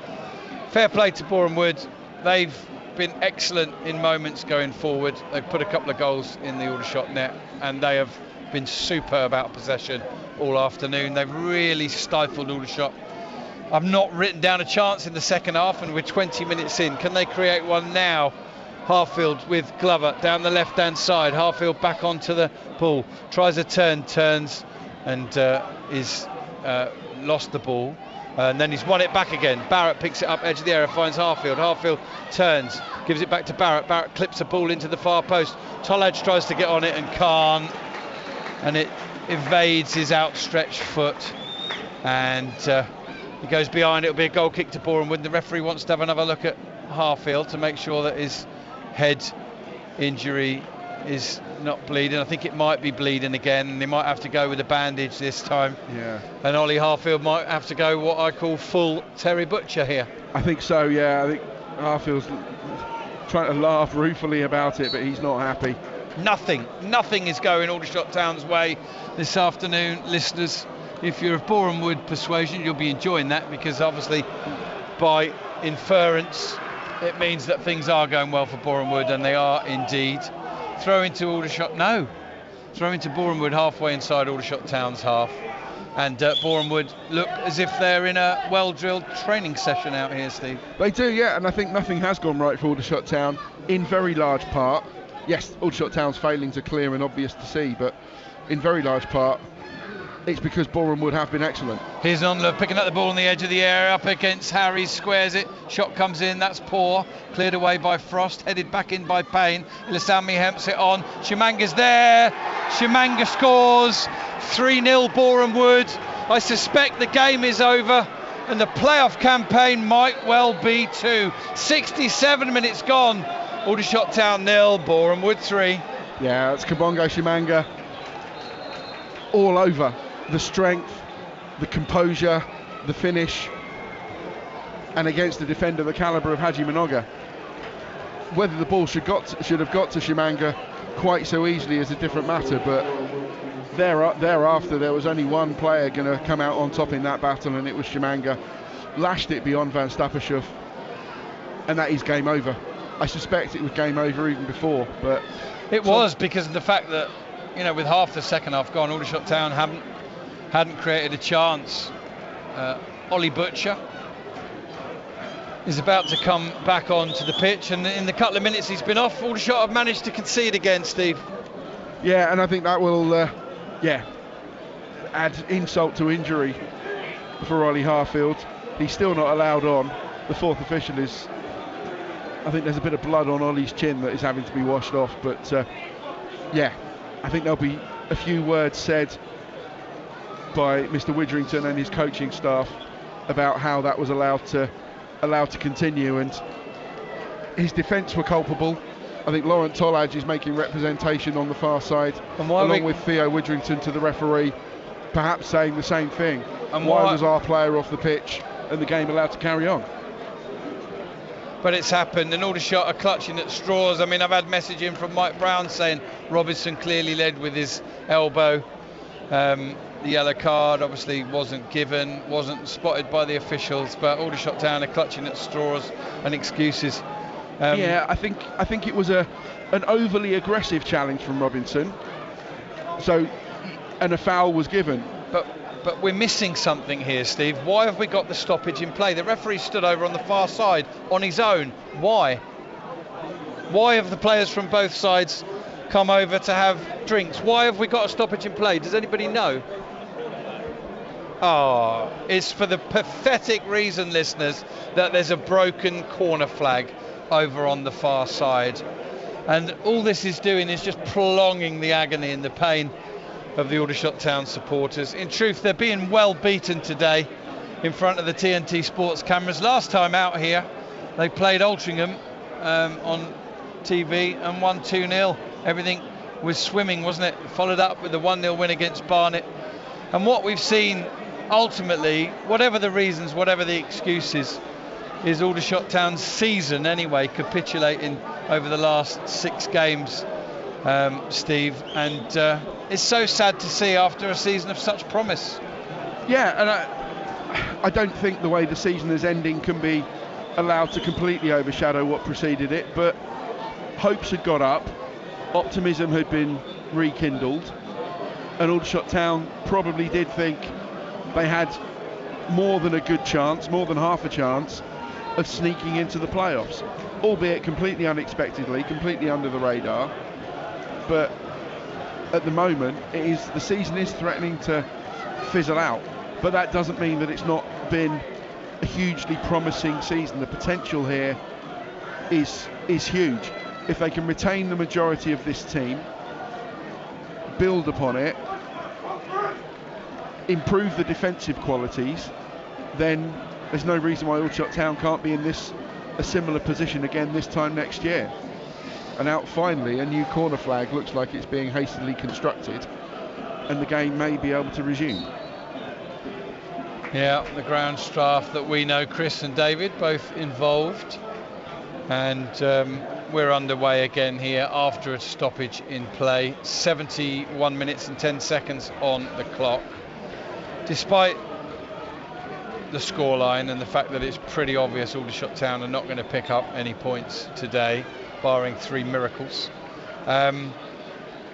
Fair play to Boreham Wood. They've been excellent in moments going forward. They've put a couple of goals in the Aldershot net, and they have been superb out of possession all afternoon. They've really stifled Aldershot. I've not written down a chance in the second half, and we're 20 minutes in. Can they create one now? Harfield with Glover down the left-hand side. Harfield back onto the ball. Tries a turns, and is lost the ball. And then he's won it back again. Barrett picks it up, edge of the area, finds Harfield. Harfield turns, gives it back to Barrett. Barrett clips the ball into the far post. Tolage tries to get on it and can't. And it evades his outstretched foot. And he goes behind. It'll be a goal kick to Boreham Wood. The referee wants to have another look at Harfield to make sure that his head injury is not bleeding. I think it might be bleeding again. They might have to go with a bandage this time. Yeah. And Ollie Harfield might have to go what I call full Terry Butcher here. I think so, yeah. I think Harfield's trying to laugh ruefully about it, but he's not happy. Nothing is going Aldershot Town's way this afternoon, listeners. If you're of Boreham Wood persuasion, you'll be enjoying that, because obviously by inference it means that things are going well for Boreham Wood, and they are indeed. Throw into Boreham Wood halfway inside Aldershot Town's half, and Boreham Wood look as if they're in a well-drilled training session out here, Steve. They do, yeah, and I think nothing has gone right for Aldershot Town in very large part. Yes, Aldershot Town's failings are clear and obvious to see, but in very large part it's because Boreham Wood have been excellent. Here's Onlove picking up the ball on the edge of the area, up against Harry, squares it, shot comes in, that's poor, cleared away by Frost, headed back in by Payne. Ilasami hemps it on, Shimanga's there, Shimanga scores, 3-0 Boreham Wood. I suspect the game is over, and the playoff campaign might well be too. 67 minutes gone, Aldershot Town 0, Boreham Wood 3. Yeah, it's Kabongo Shimanga all over. The strength, the composure, the finish, and against a defender the calibre of Haji Minoga. Whether the ball should have got to Shimanga quite so easily is a different matter, but thereafter there was only one player going to come out on top in that battle, and it was Shimanga. Lashed it beyond Van Stappershoef, and that is game over. I suspect it was game over even before, but it was because of the fact that, you know, with half the second half gone, Aldershot Town hadn't created a chance. Ollie Butcher is about to come back onto the pitch, and in the couple of minutes he's been off, Aldershot have managed to concede again, Steve. Yeah, and I think that will add insult to injury for Ollie Harfield. He's still not allowed on. The fourth official is, I think there's a bit of blood on Ollie's chin that is having to be washed off, but I think there'll be a few words said by Mr. Widrington and his coaching staff about how that was allowed to continue, and his defence were culpable. I think Laurent Tollage is making representation on the far side, along with Theo Widrington to the referee, perhaps saying the same thing. And why was our player off the pitch and the game allowed to carry on? But it's happened, and Aldershot are clutching at straws. I mean, I've had messaging from Mike Brown saying Robinson clearly led with his elbow. The yellow card obviously wasn't given, wasn't spotted by the officials, but Aldershot Town are clutching at straws and excuses. I think it was an overly aggressive challenge from Robinson. So, and a foul was given. But we're missing something here, Steve. Why have we got the stoppage in play? The referee stood over on the far side on his own. Why? Why have the players from both sides come over to have drinks? Why have we got a stoppage in play? Does anybody know? Oh, it's for the pathetic reason, listeners, that there's a broken corner flag over on the far side. And all this is doing is just prolonging the agony and the pain of the Aldershot Town supporters. In truth, they're being well beaten today in front of the TNT Sports cameras. Last time out here, they played Altrincham on TV and won 2-0. Everything was swimming, wasn't it? Followed up with the 1-0 win against Barnet. And what we've seen, ultimately, whatever the reasons, whatever the excuses, is Aldershot Town's season anyway capitulating over the last 6 games, Steve, and it's so sad to see after a season of such promise. Yeah, and I don't think the way the season is ending can be allowed to completely overshadow what preceded it, but hopes had got up, optimism had been rekindled, and Aldershot Town probably did think they had more than a good chance, more than half a chance of sneaking into the playoffs, albeit completely unexpectedly, completely under the radar. But at the moment, the season is threatening to fizzle out, but that doesn't mean that it's not been a hugely promising season. The potential here is huge. If they can retain the majority of this team, build upon it, improve the defensive qualities, then there's no reason why Aldershot Town can't be in a similar position again this time next year. And out finally, a new corner flag looks like it's being hastily constructed, and the game may be able to resume. Yeah, the ground staff that we know, Chris and David, both involved, and we're underway again here after a stoppage in play. 71 minutes and 10 seconds on the clock. Despite the scoreline and the fact that it's pretty obvious Aldershot Town are not going to pick up any points today, barring 3 miracles.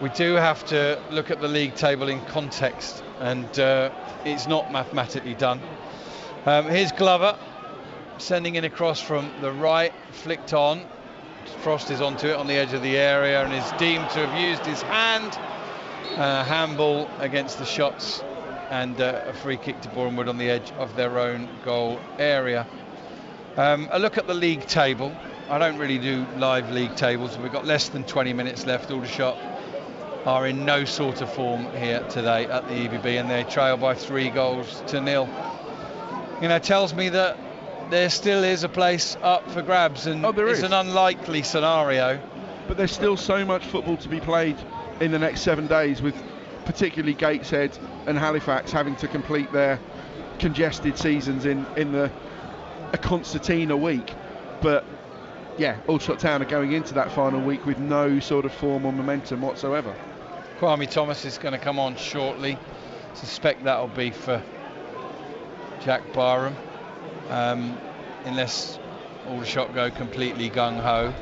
We do have to look at the league table in context, and it's not mathematically done. Here's Glover sending in across from the right, flicked on. Frost is onto it on the edge of the area and is deemed to have used his hand. Handball against the shots, and a free kick to Boreham Wood on the edge of their own goal area. A look at the league table. I don't really do live league tables. We've got less than 20 minutes left. Aldershot are in no sort of form here today at the EVB, and they trail by 3-0. You know, tells me that there still is a place up for grabs, and it's an unlikely scenario. But there's still so much football to be played in the next 7 days, with particularly Gateshead and Halifax having to complete their congested seasons in a concertina week. But yeah, Aldershot Town are going into that final week with no sort of form or momentum whatsoever. Kwame Thomas is going to come on shortly. Suspect that'll be for Jack Barham, unless Aldershot go completely gung-ho.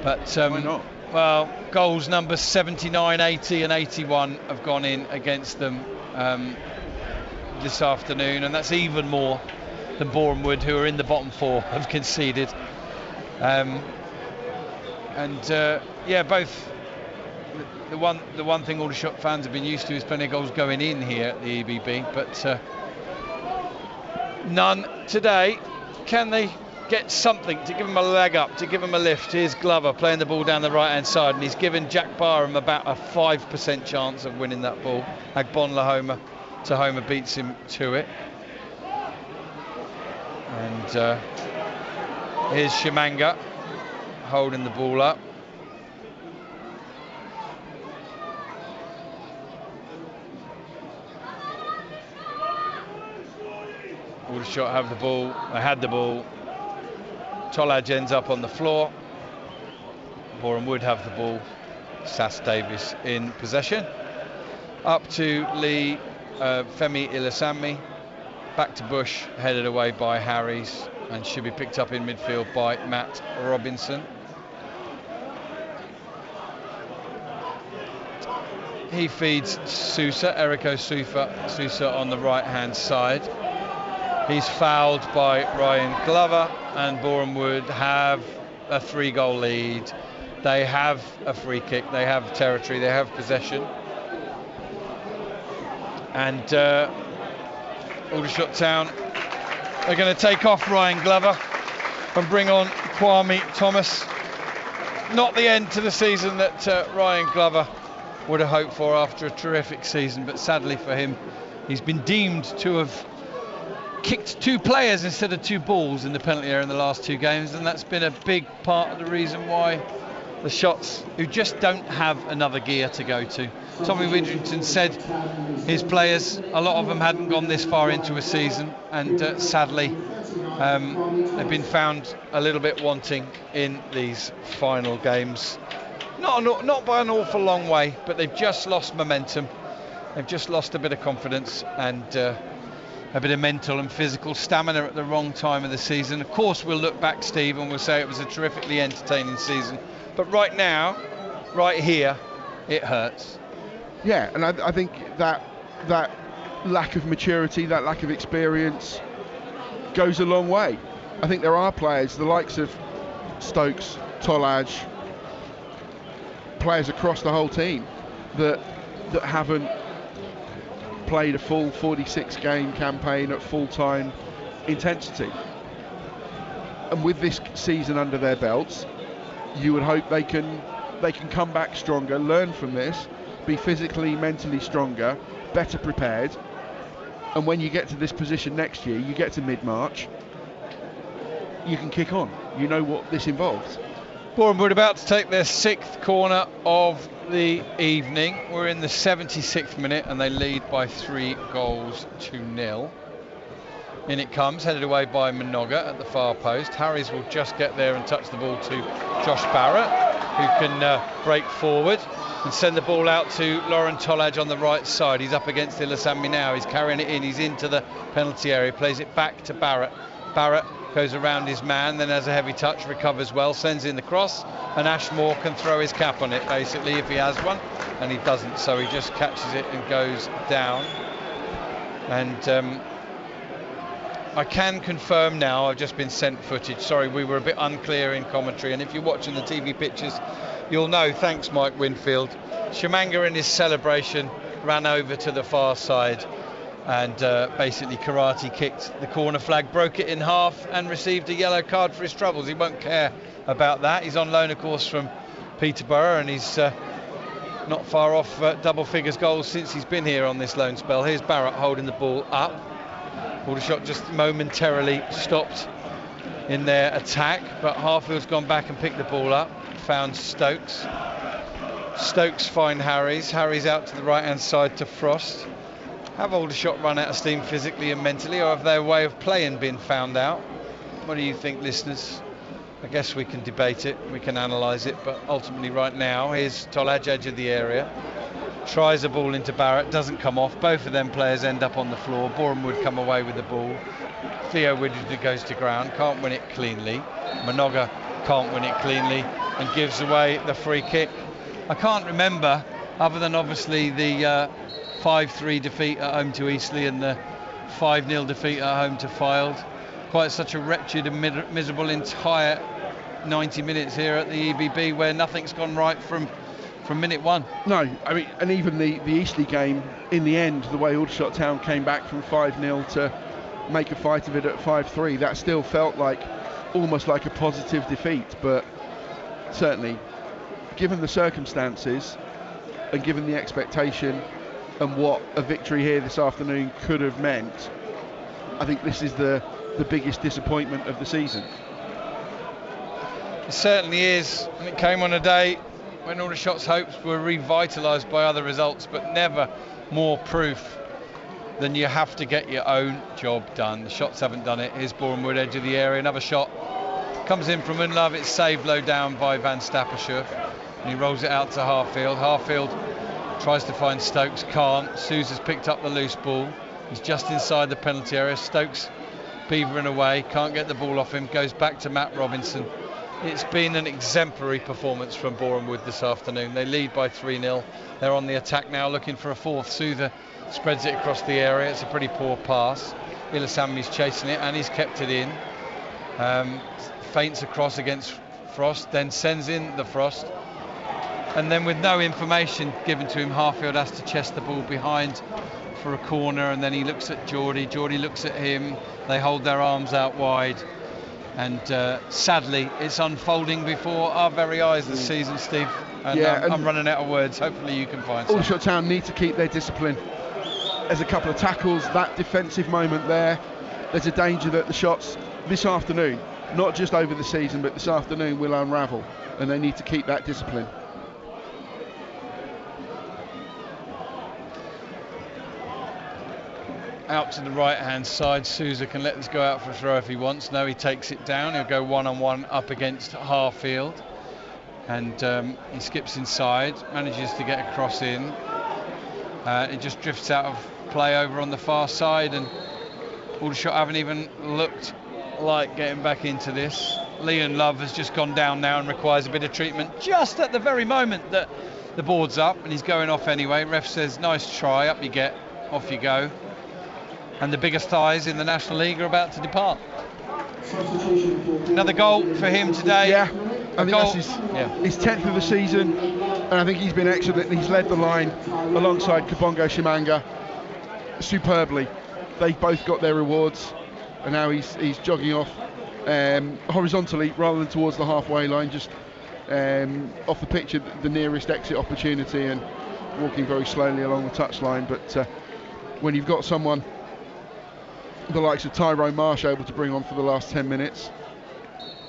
But why not? Well, goals numbers 79, 80 and 81 have gone in against them this afternoon, and that's even more than Boreham Wood, who are in the bottom four, have conceded. Both the one thing Aldershot fans have been used to is plenty of goals going in here at the EBB, but none today. Can they get something to give him a leg up, to give him a lift? Here's Glover playing the ball down the right hand side, and he's given Jack Barham about a 5% chance of winning that ball. Agbonlahoma Tahoma beats him to it. And here's Shimanga holding the ball up. Aldershot have the ball, they had the ball. Tolaj ends up on the floor. Boreham Wood have the ball. Sass Davis in possession. Up to Lee Femi Ilasami. Back to Bush, headed away by Harries, and should be picked up in midfield by Matt Robinson. He feeds Sousa, Eriko Sousa on the right hand side. He's fouled by Ryan Glover, and Boreham Wood have a 3-goal lead. They have a free kick, they have territory, they have possession. And Aldershot Town are going to take off Ryan Glover and bring on Kwame Thomas. Not the end to the season that Ryan Glover would have hoped for after a terrific season, but sadly for him, he's been deemed to have kicked 2 players instead of 2 balls in the penalty area in the last 2 games, and that's been a big part of the reason why the Shots, who just don't have another gear to go to. Tommy Widrington said his players, a lot of them hadn't gone this far into a season, and sadly they've been found a little bit wanting in these final games. Not by an awful long way, but they've just lost momentum. They've just lost a bit of confidence and a bit of mental and physical stamina at the wrong time of the season. Of course, we'll look back, Steve, and we'll say it was a terrifically entertaining season. But right now, right here, it hurts. Yeah, and I think that lack of maturity, that lack of experience goes a long way. I think there are players, the likes of Stokes, Tolaj, players across the whole team that haven't played a full 46-game campaign at full-time intensity. And with this season under their belts, you would hope they can come back stronger, learn from this, be physically, mentally stronger, better prepared, and when you get to this position next year, you get to mid-March, you can kick on. You know what this involves. Boreham Wood about to take their 6th corner of the evening. We're in the 76th minute and they lead by 3-0. In it comes, headed away by Minoga at the far post. Harries will just get there and touch the ball to Josh Barrett, who can break forward and send the ball out to Lauren Tolaj on the right side. He's up against Ilasami now, he's carrying it in, he's into the penalty area, plays it back to Barrett. Barrett goes around his man, then has a heavy touch, recovers well, sends in the cross, and Ashmore can throw his cap on it basically if he has one, and he doesn't, so he just catches it and goes down. And I can confirm now, I've just been sent footage, sorry we were a bit unclear in commentary, and if you're watching the TV pictures you'll know, thanks Mike Winfield, Shimanga in his celebration ran over to the far side and basically karate kicked the corner flag, broke it in half and received a yellow card for his troubles. He won't care about that. He's on loan of course from Peterborough, and he's not far off double figures goals since he's been here on this loan spell. Here's Barrett holding the ball up. Aldershot just momentarily stopped in their attack, but Harfield's gone back and picked the ball up, found Stokes. Stokes find Harries out to the right hand side to Frost. Have Aldershot run out of steam physically and mentally, or have their way of playing been found out? What do you think, listeners? I guess we can debate it, we can analyse it, but ultimately right now, here's Tolaj, edge of the area. Tries a ball into Barrett, doesn't come off. Both of them players end up on the floor. Boreham Wood come away with the ball. Theo Widgery goes to ground, can't win it cleanly. Minoga can't win it cleanly and gives away the free kick. I can't remember, other than obviously the 5-3 defeat at home to Eastleigh and the 5-0 defeat at home to Fylde, quite such a wretched and miserable entire 90 minutes here at the EBB, where nothing's gone right from minute one. No, I mean, and even the Eastleigh game, in the end, the way Aldershot Town came back from 5-0 to make a fight of it at 5-3, that still felt like almost like a positive defeat. But certainly, given the circumstances and given the expectation and what a victory here this afternoon could have meant, I think this is the biggest disappointment of the season. It certainly is, and it came on a day when Aldershot's hopes were revitalised by other results, but never more proof than you have to get your own job done. The shots haven't done it. Here's Boreham Wood, edge of the area, another shot comes in from Unlove. It's saved low down by Van Stappershoek, and he rolls it out to Harfield. Harfield tries to find Stokes, can't. Sousa's picked up the loose ball. He's just inside the penalty area. Stokes beavering away, can't get the ball off him, goes back to Matt Robinson. It's been an exemplary performance from Boreham Wood this afternoon. They lead by 3-0. They're on the attack now, looking for a fourth. Souther spreads it across the area. It's a pretty poor pass. Ilasami's chasing it and he's kept it in. Feints across against Frost, then sends in the Frost. And then with no information given to him, Harfield has to chest the ball behind for a corner, and then he looks at Geordie. Geordie looks at him. They hold their arms out wide. And sadly, it's unfolding before our very eyes this season, Steve. And I'm running out of words. Hopefully you can find some. Aldershot Town need to keep their discipline. There's a couple of tackles, that defensive moment there. There's a danger that the shots this afternoon, not just over the season, but this afternoon, will unravel. And they need to keep that discipline. Out to the right hand side. Sousa can let this go out for a throw if he wants. No, he takes it down. He'll go one-on-one up against Harfield, and he skips inside, manages to get a cross in. It just drifts out of play over on the far side, and Aldershot haven't even looked like getting back into this. Leon Love has just gone down now and requires a bit of treatment just at the very moment that the board's up, and he's going off anyway. Ref says nice try, up you get, off you go. And the biggest thighs in the National League are about to depart. Another goal for him today. Yeah, I think that's his 10th of the season, and I think he's been excellent. He's led the line alongside Kabongo Shimanga superbly. They've both got their rewards, and now he's jogging off horizontally rather than towards the halfway line, just off the pitch at the nearest exit opportunity, and walking very slowly along the touchline. But when you've got someone the likes of Tyrone Marsh able to bring on for the last 10 minutes,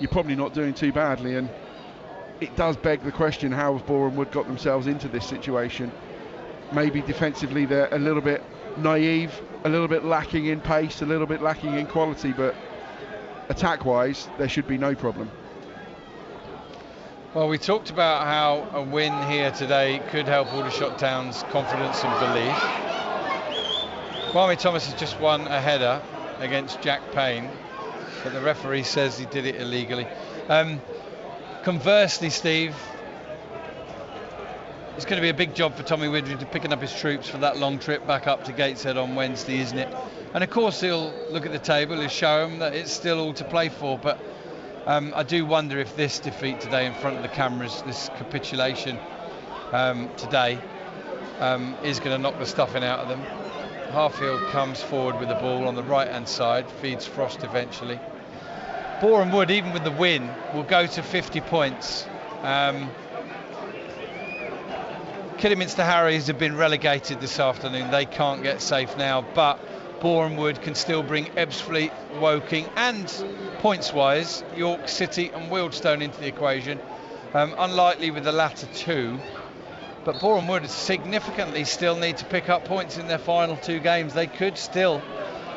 you're probably not doing too badly. And it does beg the question, how have Boreham Wood got themselves into this situation? Maybe defensively they're a little bit naive, a little bit lacking in pace, a little bit lacking in quality, but attack-wise there should be no problem. Well, we talked about how a win here today could help Aldershot Town's confidence and belief. Kwame Thomas has just won a header against Jack Payne, but the referee says he did it illegally. Conversely, Steve, it's going to be a big job for Tommy Widgery to picking up his troops for that long trip back up to Gateshead on Wednesday, isn't it? And of course he'll look at the table, he'll show them that it's still all to play for, but I do wonder if this defeat today in front of the cameras, this capitulation today, is going to knock the stuffing out of them. Harfield comes forward with the ball on the right hand side, feeds Frost eventually. Boreham Wood, even with the win, will go to 50 points. Kidderminster Harriers have been relegated this afternoon. They can't get safe now, but Boreham Wood can still bring Ebbsfleet, Woking and, points-wise, York City and Wealdstone into the equation. Unlikely with the latter two. But Boreham Wood significantly still need to pick up points in their final two games. They could still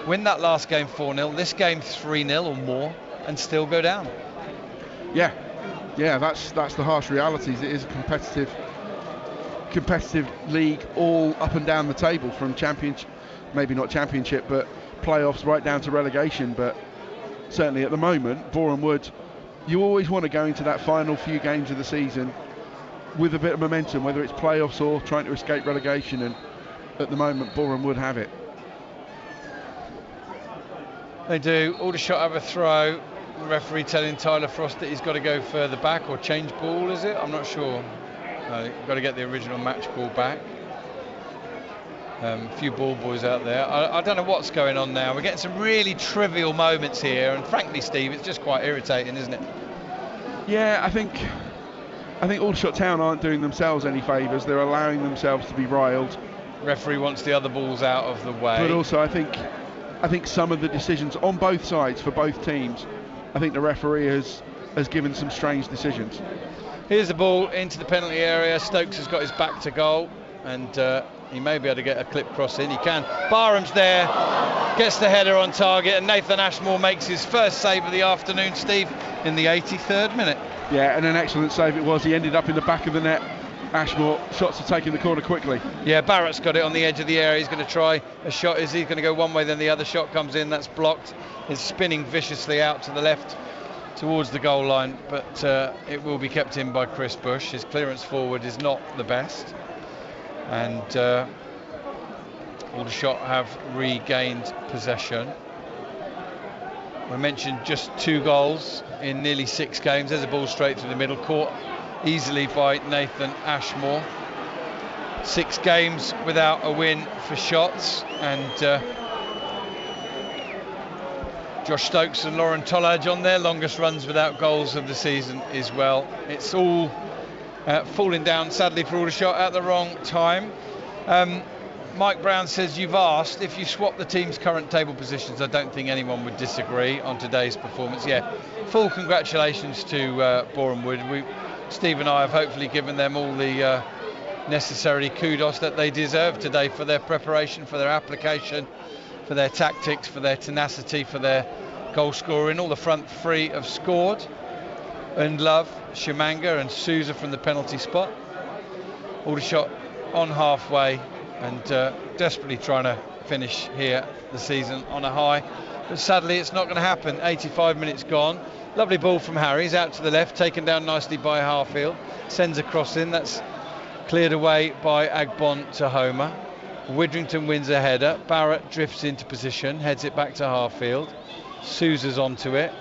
win that last game 4-0, this game 3-0 or more, and still go down. Yeah, that's the harsh realities. It is a competitive league all up and down the table, from championship, maybe not championship, but playoffs right down to relegation, but certainly at the moment, Boreham Wood, you always want to go into that final few games of the season with a bit of momentum, whether it's playoffs or trying to escape relegation, and at the moment Boreham Wood have it. They do. Aldershot have a throw. The referee telling Tyler Frost that he's got to go further back or change ball, is it? I'm not sure. No, got to get the original match ball back. A few ball boys out there. I don't know what's going on now. We're getting some really trivial moments here, and frankly, Steve, it's just quite irritating, isn't it? Yeah, I think Aldershot Town aren't doing themselves any favours. They're allowing themselves to be riled. Referee wants the other balls out of the way. But also, I think some of the decisions on both sides for both teams, I think the referee has given some strange decisions. Here's the ball into the penalty area. Stokes has got his back to goal, and he may be able to get a clip cross in. He can. Barham's there, gets the header on target, and Nathan Ashmore makes his first save of the afternoon, Steve, in the 83rd minute. Yeah, and an excellent save it was. He ended up in the back of the net. Ashmore, shots are taking the corner quickly. Yeah, Barrett's got it on the edge of the area. He's going to try a shot. Is he going to go one way, then the other shot comes in? That's blocked. It's spinning viciously out to the left towards the goal line, but it will be kept in by Chris Bush. His clearance forward is not the best, and Aldershot have regained possession. We mentioned just 2 goals in nearly 6 games. There's a ball straight through the middle, caught easily by Nathan Ashmore. 6 games without a win for Shots, and Josh Stokes and Lauren Tollage on their longest runs without goals of the season as well. It's all falling down, sadly, for Aldershot at the wrong time. Mike Brown says, you've asked if you swap the team's current table positions. I don't think anyone would disagree on today's performance. Yeah, full congratulations to Boreham Wood. Steve and I have hopefully given them all the necessary kudos that they deserve today for their preparation, for their application, for their tactics, for their tenacity, for their goal scoring. All the front three have scored. And Love, Shimanga and Souza from the penalty spot. Aldershot on halfway and desperately trying to finish here the season on a high. But sadly it's not going to happen. 85 minutes gone. Lovely ball from Harries out to the left, taken down nicely by Harfield. Sends a cross in. That's cleared away by Agbon to Homer. Widrington wins a header. Barrett drifts into position, heads it back to Harfield. Souza's onto it,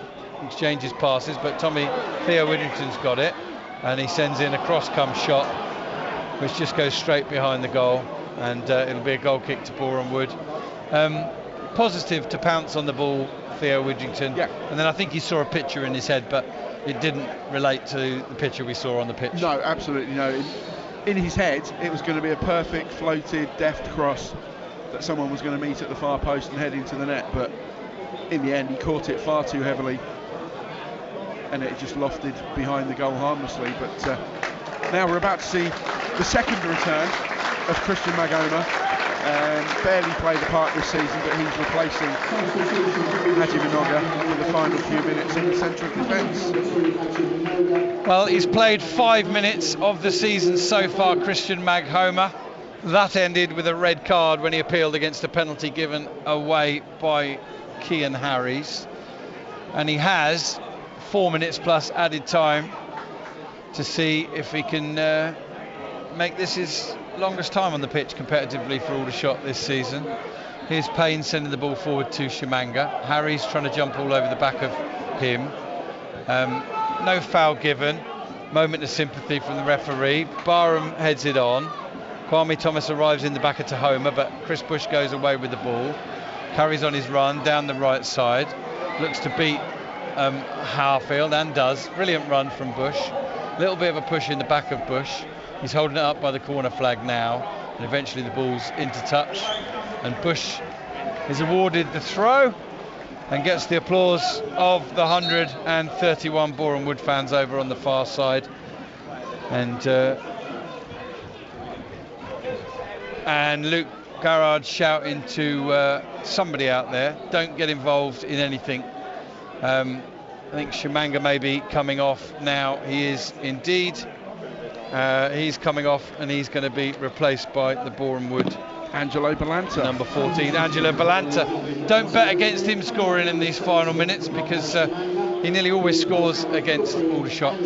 exchanges passes, but Theo Widrington's got it, and he sends in a cross-come shot, which just goes straight behind the goal, and it'll be a goal kick to Boreham Wood. Positive to pounce on the ball, Theo Widrington. Yeah. And then I think he saw a picture in his head, but it didn't relate to the picture we saw on the pitch. No, absolutely no. In his head, it was going to be a perfect floated, deft cross that someone was going to meet at the far post and head into the net, but in the end he caught it far too heavily and it just lofted behind the goal harmlessly. But now we're about to see the second return of Christian Magoma. Barely played a part this season, but he's replacing Haji Minoga for the final few minutes in the centre of defence. Well, he's played 5 minutes of the season so far, Christian Maghoma. That ended with a red card when he appealed against a penalty given away by Kean Harries. And he has 4 minutes plus added time to see if he can make this his longest time on the pitch competitively for Aldershot this season. Here's Payne sending the ball forward to Shimanga. Harry's trying to jump all over the back of him. No foul given. Moment of sympathy from the referee. Barham heads it on. Kwame Thomas arrives in the back of Tahoma, but Chris Bush goes away with the ball. Carries on his run down the right side. Looks to beat Harfield, and does. Brilliant run from Bush. Little bit of a push in the back of Bush. He's holding it up by the corner flag now, and eventually the ball's into touch, and Bush is awarded the throw and gets the applause of the 131 Boreham Wood fans over on the far side. And Luke Garrard shouting to somebody out there, don't get involved in anything. I think Shimanga may be coming off now. He is indeed. He's coming off, and he's going to be replaced by the Boreham Wood Angelo Balanta. Number 14, Angelo Balanta. Don't bet against him scoring in these final minutes, because he nearly always scores against Aldershot.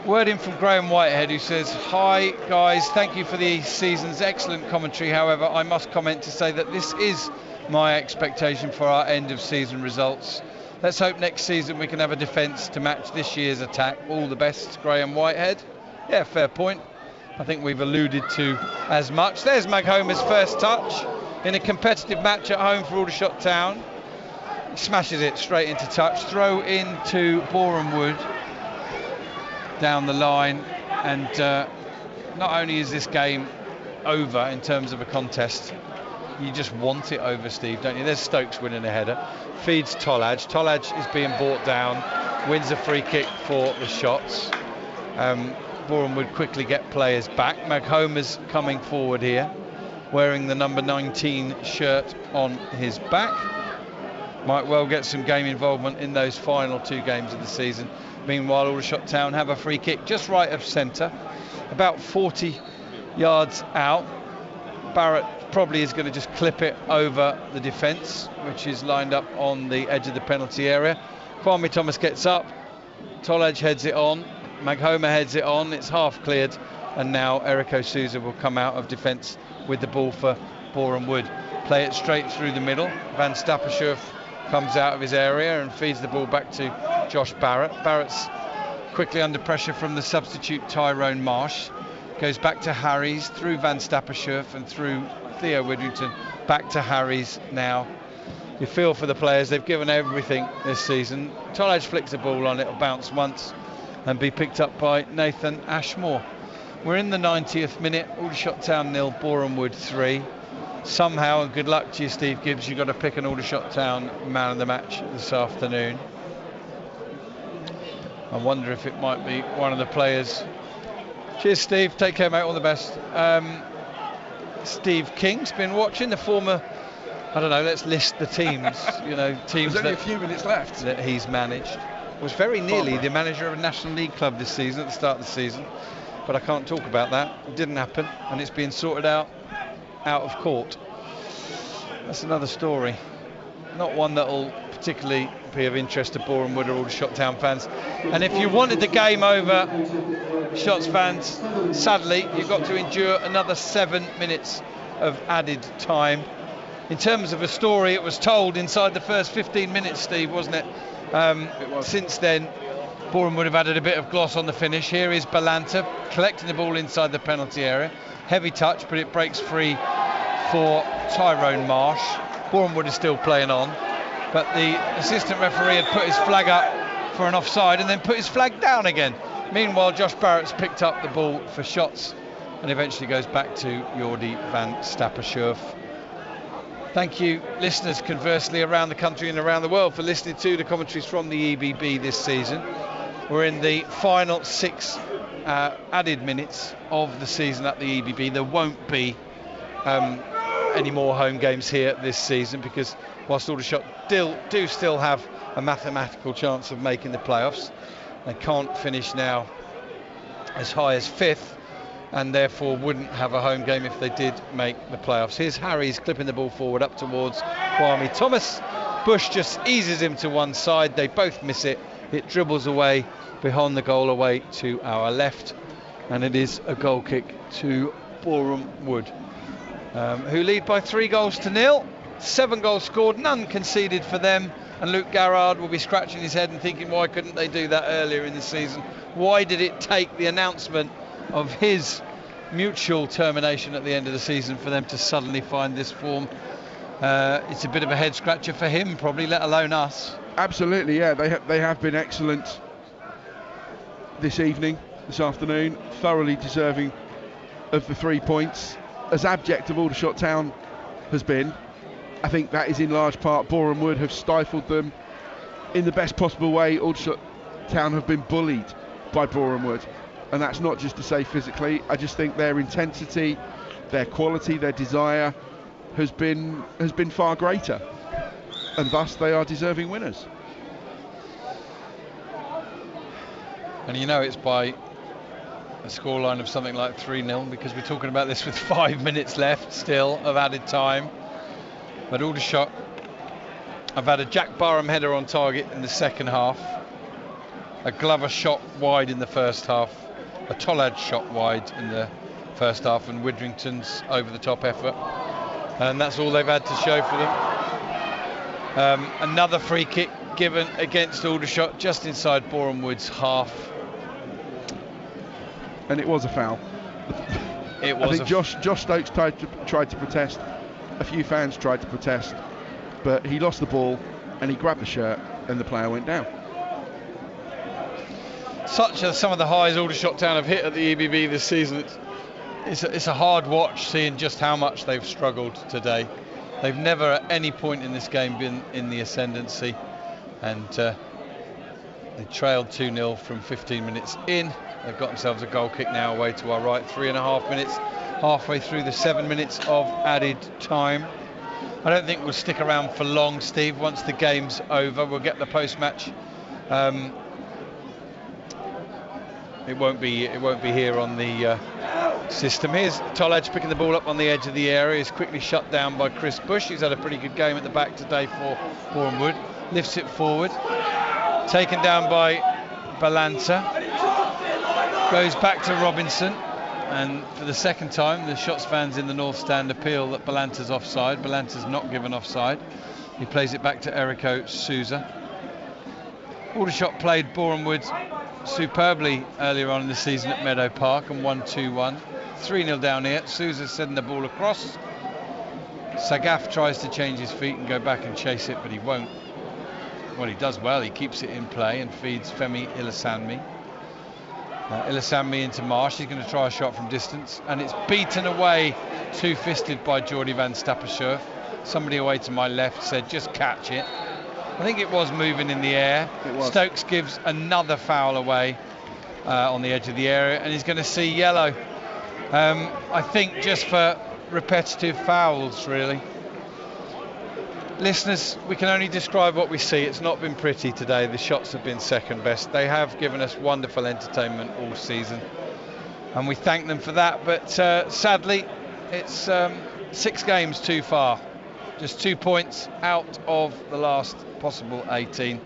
Word in from Graham Whitehead, who says, "Hi guys, thank you for the season's excellent commentary. However, I must comment to say that this is my expectation for our end of season results. Let's hope next season we can have a defence to match this year's attack. All the best, Graham Whitehead." Yeah, fair point. I think we've alluded to as much. There's Maghomer's first touch in a competitive match at home for Aldershot Town. He smashes it straight into touch. Throw into Boreham Wood down the line. And not only is this game over in terms of a contest, you just want it over, Steve, don't you? There's Stokes winning a header. Feeds Tolaj. Tolaj is being brought down. Wins a free kick for the Shots. Boreham would quickly get players back. Maghomer's coming forward here, wearing the number 19 shirt on his back. Might well get some game involvement in those final 2 games of the season. Meanwhile, Aldershot Town have a free kick just right of centre, about 40 yards out. Barrett probably is going to just clip it over the defence, which is lined up on the edge of the penalty area. Kwame Thomas gets up. Tolaj heads it on. Maghomer heads it on. It's half cleared, and now Eric O'Souza will come out of defence with the ball for Boreham Wood. Play it straight through the middle. Van Stappershoef comes out of his area and feeds the ball back to Josh Barrett. Barrett's quickly under pressure from the substitute Tyrone Marsh. Goes back to Harries, through Van Stappershoef and through Theo Widrington, back to Harries now. You feel for the players, they've given everything this season. Tolaj flicks the ball on, it'll bounce once and be picked up by Nathan Ashmore. We're in the 90th minute, Aldershot Town 0, Boreham Wood 3. Somehow, and good luck to you, Steve Gibbs, you've got to pick an Aldershot Town man of the match this afternoon. I wonder if it might be one of the players. Cheers, Steve. Take care, mate. All the best. Steve King's been watching, the former, I don't know, let's list the teams. You know, teams There's only a few minutes left. That he's managed. Was very nearly the manager of a National League club this season, at the start of the season. But I can't talk about that. It didn't happen, and it's being sorted out of court. That's another story. Not one that'll particularly be of interest to Boreham Wood or Aldershot Town fans. And if you wanted the game over, Shots fans, sadly you've got to endure another 7 minutes of added time. In terms of a story, it was told inside the first 15 minutes, Steve, wasn't it? It was. Since then, Boreham would have added a bit of gloss on the finish. Here is Balanta collecting the ball inside the penalty area. Heavy touch, but it breaks free for Tyrone Marsh. Boreham Wood is still playing on, but the assistant referee had put his flag up for an offside and then put his flag down again. Meanwhile, Josh Barrett's picked up the ball for Shots and eventually goes back to Jordi van Stappershoef. Thank you, listeners, conversely, around the country and around the world, for listening to the commentaries from the EBB this season. We're in the final 6 added minutes of the season at the EBB. There won't be any more home games here this season, because whilst Aldershot do still have a mathematical chance of making the playoffs, they can't finish now as high as 5th, and therefore wouldn't have a home game if they did make the playoffs. Here's Harries clipping the ball forward up towards Kwame Thomas. Bush just eases him to one side. They both miss it. It dribbles away behind the goal, away to our left, and it is a goal kick to Boreham Wood, who lead by 3-0. 7 goals scored, none conceded for them, and Luke Garrard will be scratching his head and thinking, why couldn't they do that earlier in the season? Why did it take the announcement of his mutual termination at the end of the season for them to suddenly find this form? It's a bit of a head scratcher for him, probably, let alone us. Absolutely, yeah. They have been excellent this afternoon, thoroughly deserving of the 3 points. As abject of Aldershot Town has been, I think that is in large part Boreham Wood have stifled them in the best possible way. Aldershot Town have been bullied by Boreham Wood, and that's not just to say physically. I just think their intensity, their quality, their desire has been far greater, and thus they are deserving winners. And you know it's by a scoreline of something like 3-0, because we're talking about this with 5 minutes left still of added time. But Aldershot have had a Jack Boreham header on target in the second half, a Glover shot wide in the first half, a Tollard shot wide in the first half, and Widrington's over the top effort, and that's all they've had to show for them. Another free kick given against Aldershot just inside Boreham Wood's half, and it was a foul. It was. I think Josh Stokes tried to protest. A few fans tried to protest, but he lost the ball and he grabbed the shirt and the player went down. Such as some of the highs Aldershot Town have hit at the EBB this season. It's a hard watch seeing just how much they've struggled today. They've never at any point in this game been in the ascendancy, and they trailed 2-0 from 15 minutes in. They've got themselves a goal kick now away to our right, 3.5 minutes, halfway through the 7 minutes of added time. I don't think we'll stick around for long, Steve. Once the game's over, we'll get the post-match. It won't be here on the system. Here's Tollage picking the ball up on the edge of the area. He's quickly shut down by Chris Bush. He's had a pretty good game at the back today for Boreham Wood. Lifts it forward. Taken down by Balanta. Goes back to Robinson. And for the second time, the Shots fans in the North Stand appeal that Balanta's offside. Balanta's not given offside. He plays it back to Erico Souza. Aldershot played Boreham Wood superbly earlier on in the season at Meadow Park and won 2-1. 3-0 down here. Souza sending the ball across. Sagaf tries to change his feet and go back and chase it, but he won't. Well, he does well. He keeps it in play and feeds Femi Ilasanmi. Ilasanmi into Marsh. He's going to try a shot from distance, and it's beaten away two-fisted by Jordi van Stappershoef. Somebody away to my left said, just catch it. I think it was moving in the air. Stokes gives another foul away on the edge of the area, and he's going to see yellow. I think just for repetitive fouls, really. Listeners, we can only describe what we see. It's not been pretty today. The shots have been second best. They have given us wonderful entertainment all season, and we thank them for that. But sadly, it's 6 games too far. Just 2 points out of the last possible 18.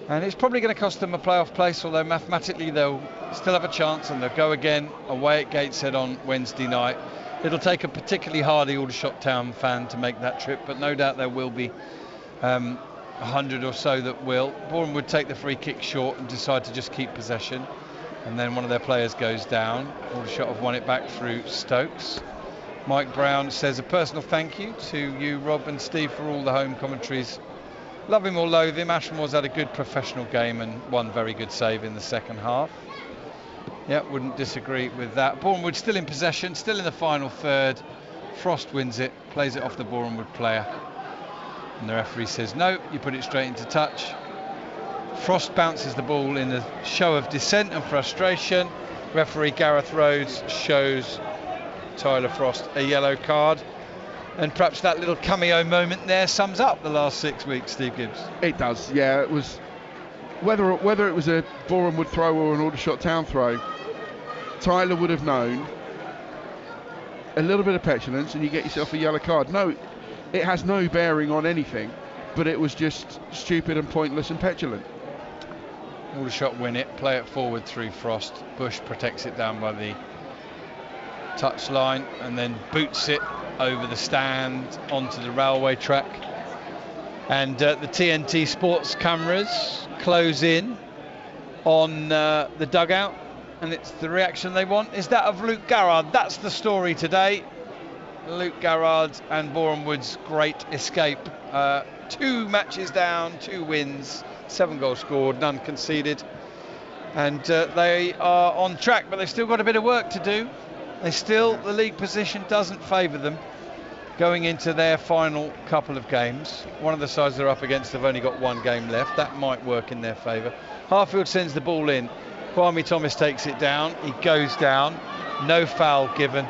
And it's probably going to cost them a playoff place, although mathematically they'll still have a chance, and they'll go again away at Gateshead on Wednesday night. It'll take a particularly hardy Aldershot Town fan to make that trip, but no doubt there will be 100 or so that will. Boreham would take the free kick short and decide to just keep possession, and then one of their players goes down. Aldershot have won it back through Stokes. Mike Brown says a personal thank you to you, Rob and Steve, for all the home commentaries. Love him or loathe him, Ashmore's had a good professional game and one very good save in the second half. Yeah, wouldn't disagree with that. Boreham Wood still in possession, still in the final third. Frost wins it, plays it off the Boreham Wood player. And the referee says no, you put it straight into touch. Frost bounces the ball in a show of dissent and frustration. Referee Gareth Rhodes shows Tyler Frost a yellow card. And perhaps that little cameo moment there sums up the last 6 weeks, Steve Gibbs. It does, yeah. It was whether it was a Boreham Wood throw or an Aldershot Town throw, Tyler would have known a little bit of petulance and you get yourself a yellow card. No, it has no bearing on anything, but it was just stupid and pointless and petulant. Aldershot win it, play it forward through Frost. Bush protects it down by the touchline and then boots it over the stand onto the railway track. And the TNT Sports cameras close in on the dugout, and it's the reaction they want is that of Luke Garrard. That's the story today. Luke Garrard and Boreham Wood's great escape. 2 matches down, 2 wins, 7 goals scored, none conceded, and they are on track, but they've still got a bit of work to do. The league position doesn't favour them going into their final couple of games. One of the sides they're up against have only got 1 game left. That might work in their favour. Harfield sends the ball in. Kwame Thomas takes it down. He goes down. No foul given.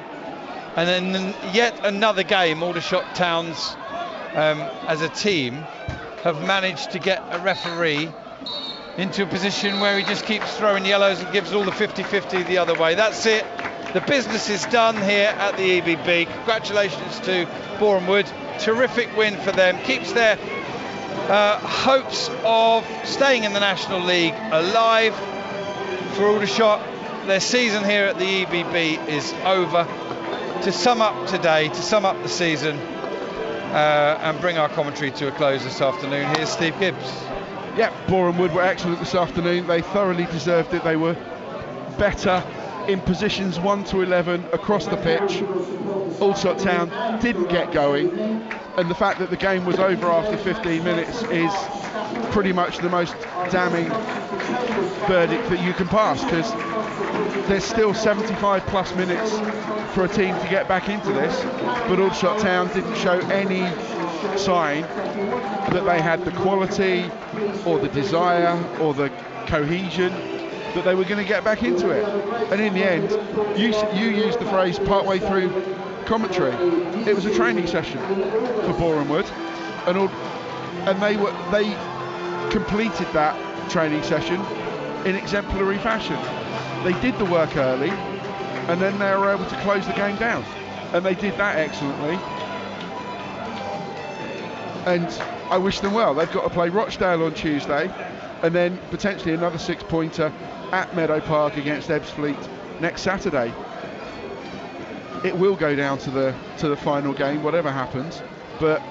And then yet another game. Aldershot Towns, as a team, have managed to get a referee into a position where he just keeps throwing yellows and gives all the 50-50 the other way. That's it. The business is done here at the EBB. Congratulations to Boreham Wood. Terrific win for them. Keeps their hopes of staying in the National League alive. For Aldershot, their season here at the EBB is over. To sum up today, to sum up the season, and bring our commentary to a close this afternoon, here's Steve Gibbs. Yeah, Boreham Wood were excellent this afternoon. They thoroughly deserved it. They were better in positions 1 to 11 across the pitch. Aldershot Town didn't get going, and the fact that the game was over after 15 minutes is pretty much the most damning verdict that you can pass, because there's still 75 plus minutes for a team to get back into this, but Aldershot Town didn't show any sign that they had the quality or the desire or the cohesion that they were going to get back into it. And in the end, you used the phrase partway through commentary, it was a training session for Boreham Wood, and they completed that training session in exemplary fashion. They did the work early, and then they were able to close the game down, and they did that excellently. And I wish them well. They've got to play Rochdale on Tuesday, and then potentially another 6-pointer at Meadow Park against Ebbsfleet next Saturday. It will go down to the final game, whatever happens. But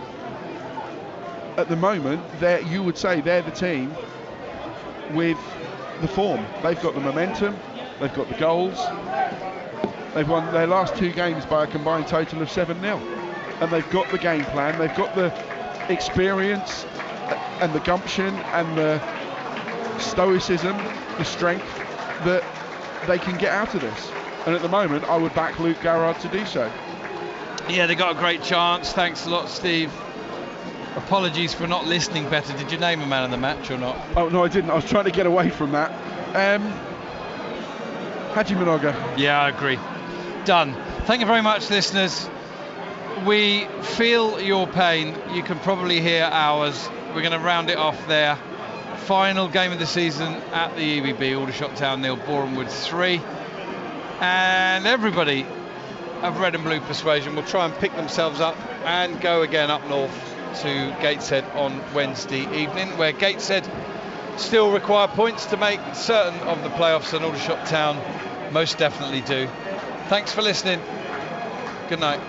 at the moment, you would say they're the team with the form. They've got the momentum, they've got the goals. They've won their last 2 games by a combined total of 7-0, and they've got the game plan. They've got the experience and the gumption and the stoicism, the strength that they can get out of this. And at the moment, I would back Luke Garrard to do so. Yeah, they got a great chance. Thanks a lot, Steve. Apologies for not listening better. Did you name a man of the match or not? Oh no, I didn't. I was trying to get away from that. Haji Minoga. Yeah, I agree. Done. Thank you very much, listeners. We feel your pain. You can probably hear ours. We're going to round it off there. Final game of the season at the EBB. Aldershot Town 0, Boreham Wood 3. And everybody of red and blue persuasion will try and pick themselves up and go again up north to Gateshead on Wednesday evening, where Gateshead still require points to make certain of the playoffs, and Aldershot Town most definitely do. Thanks for listening. Good night.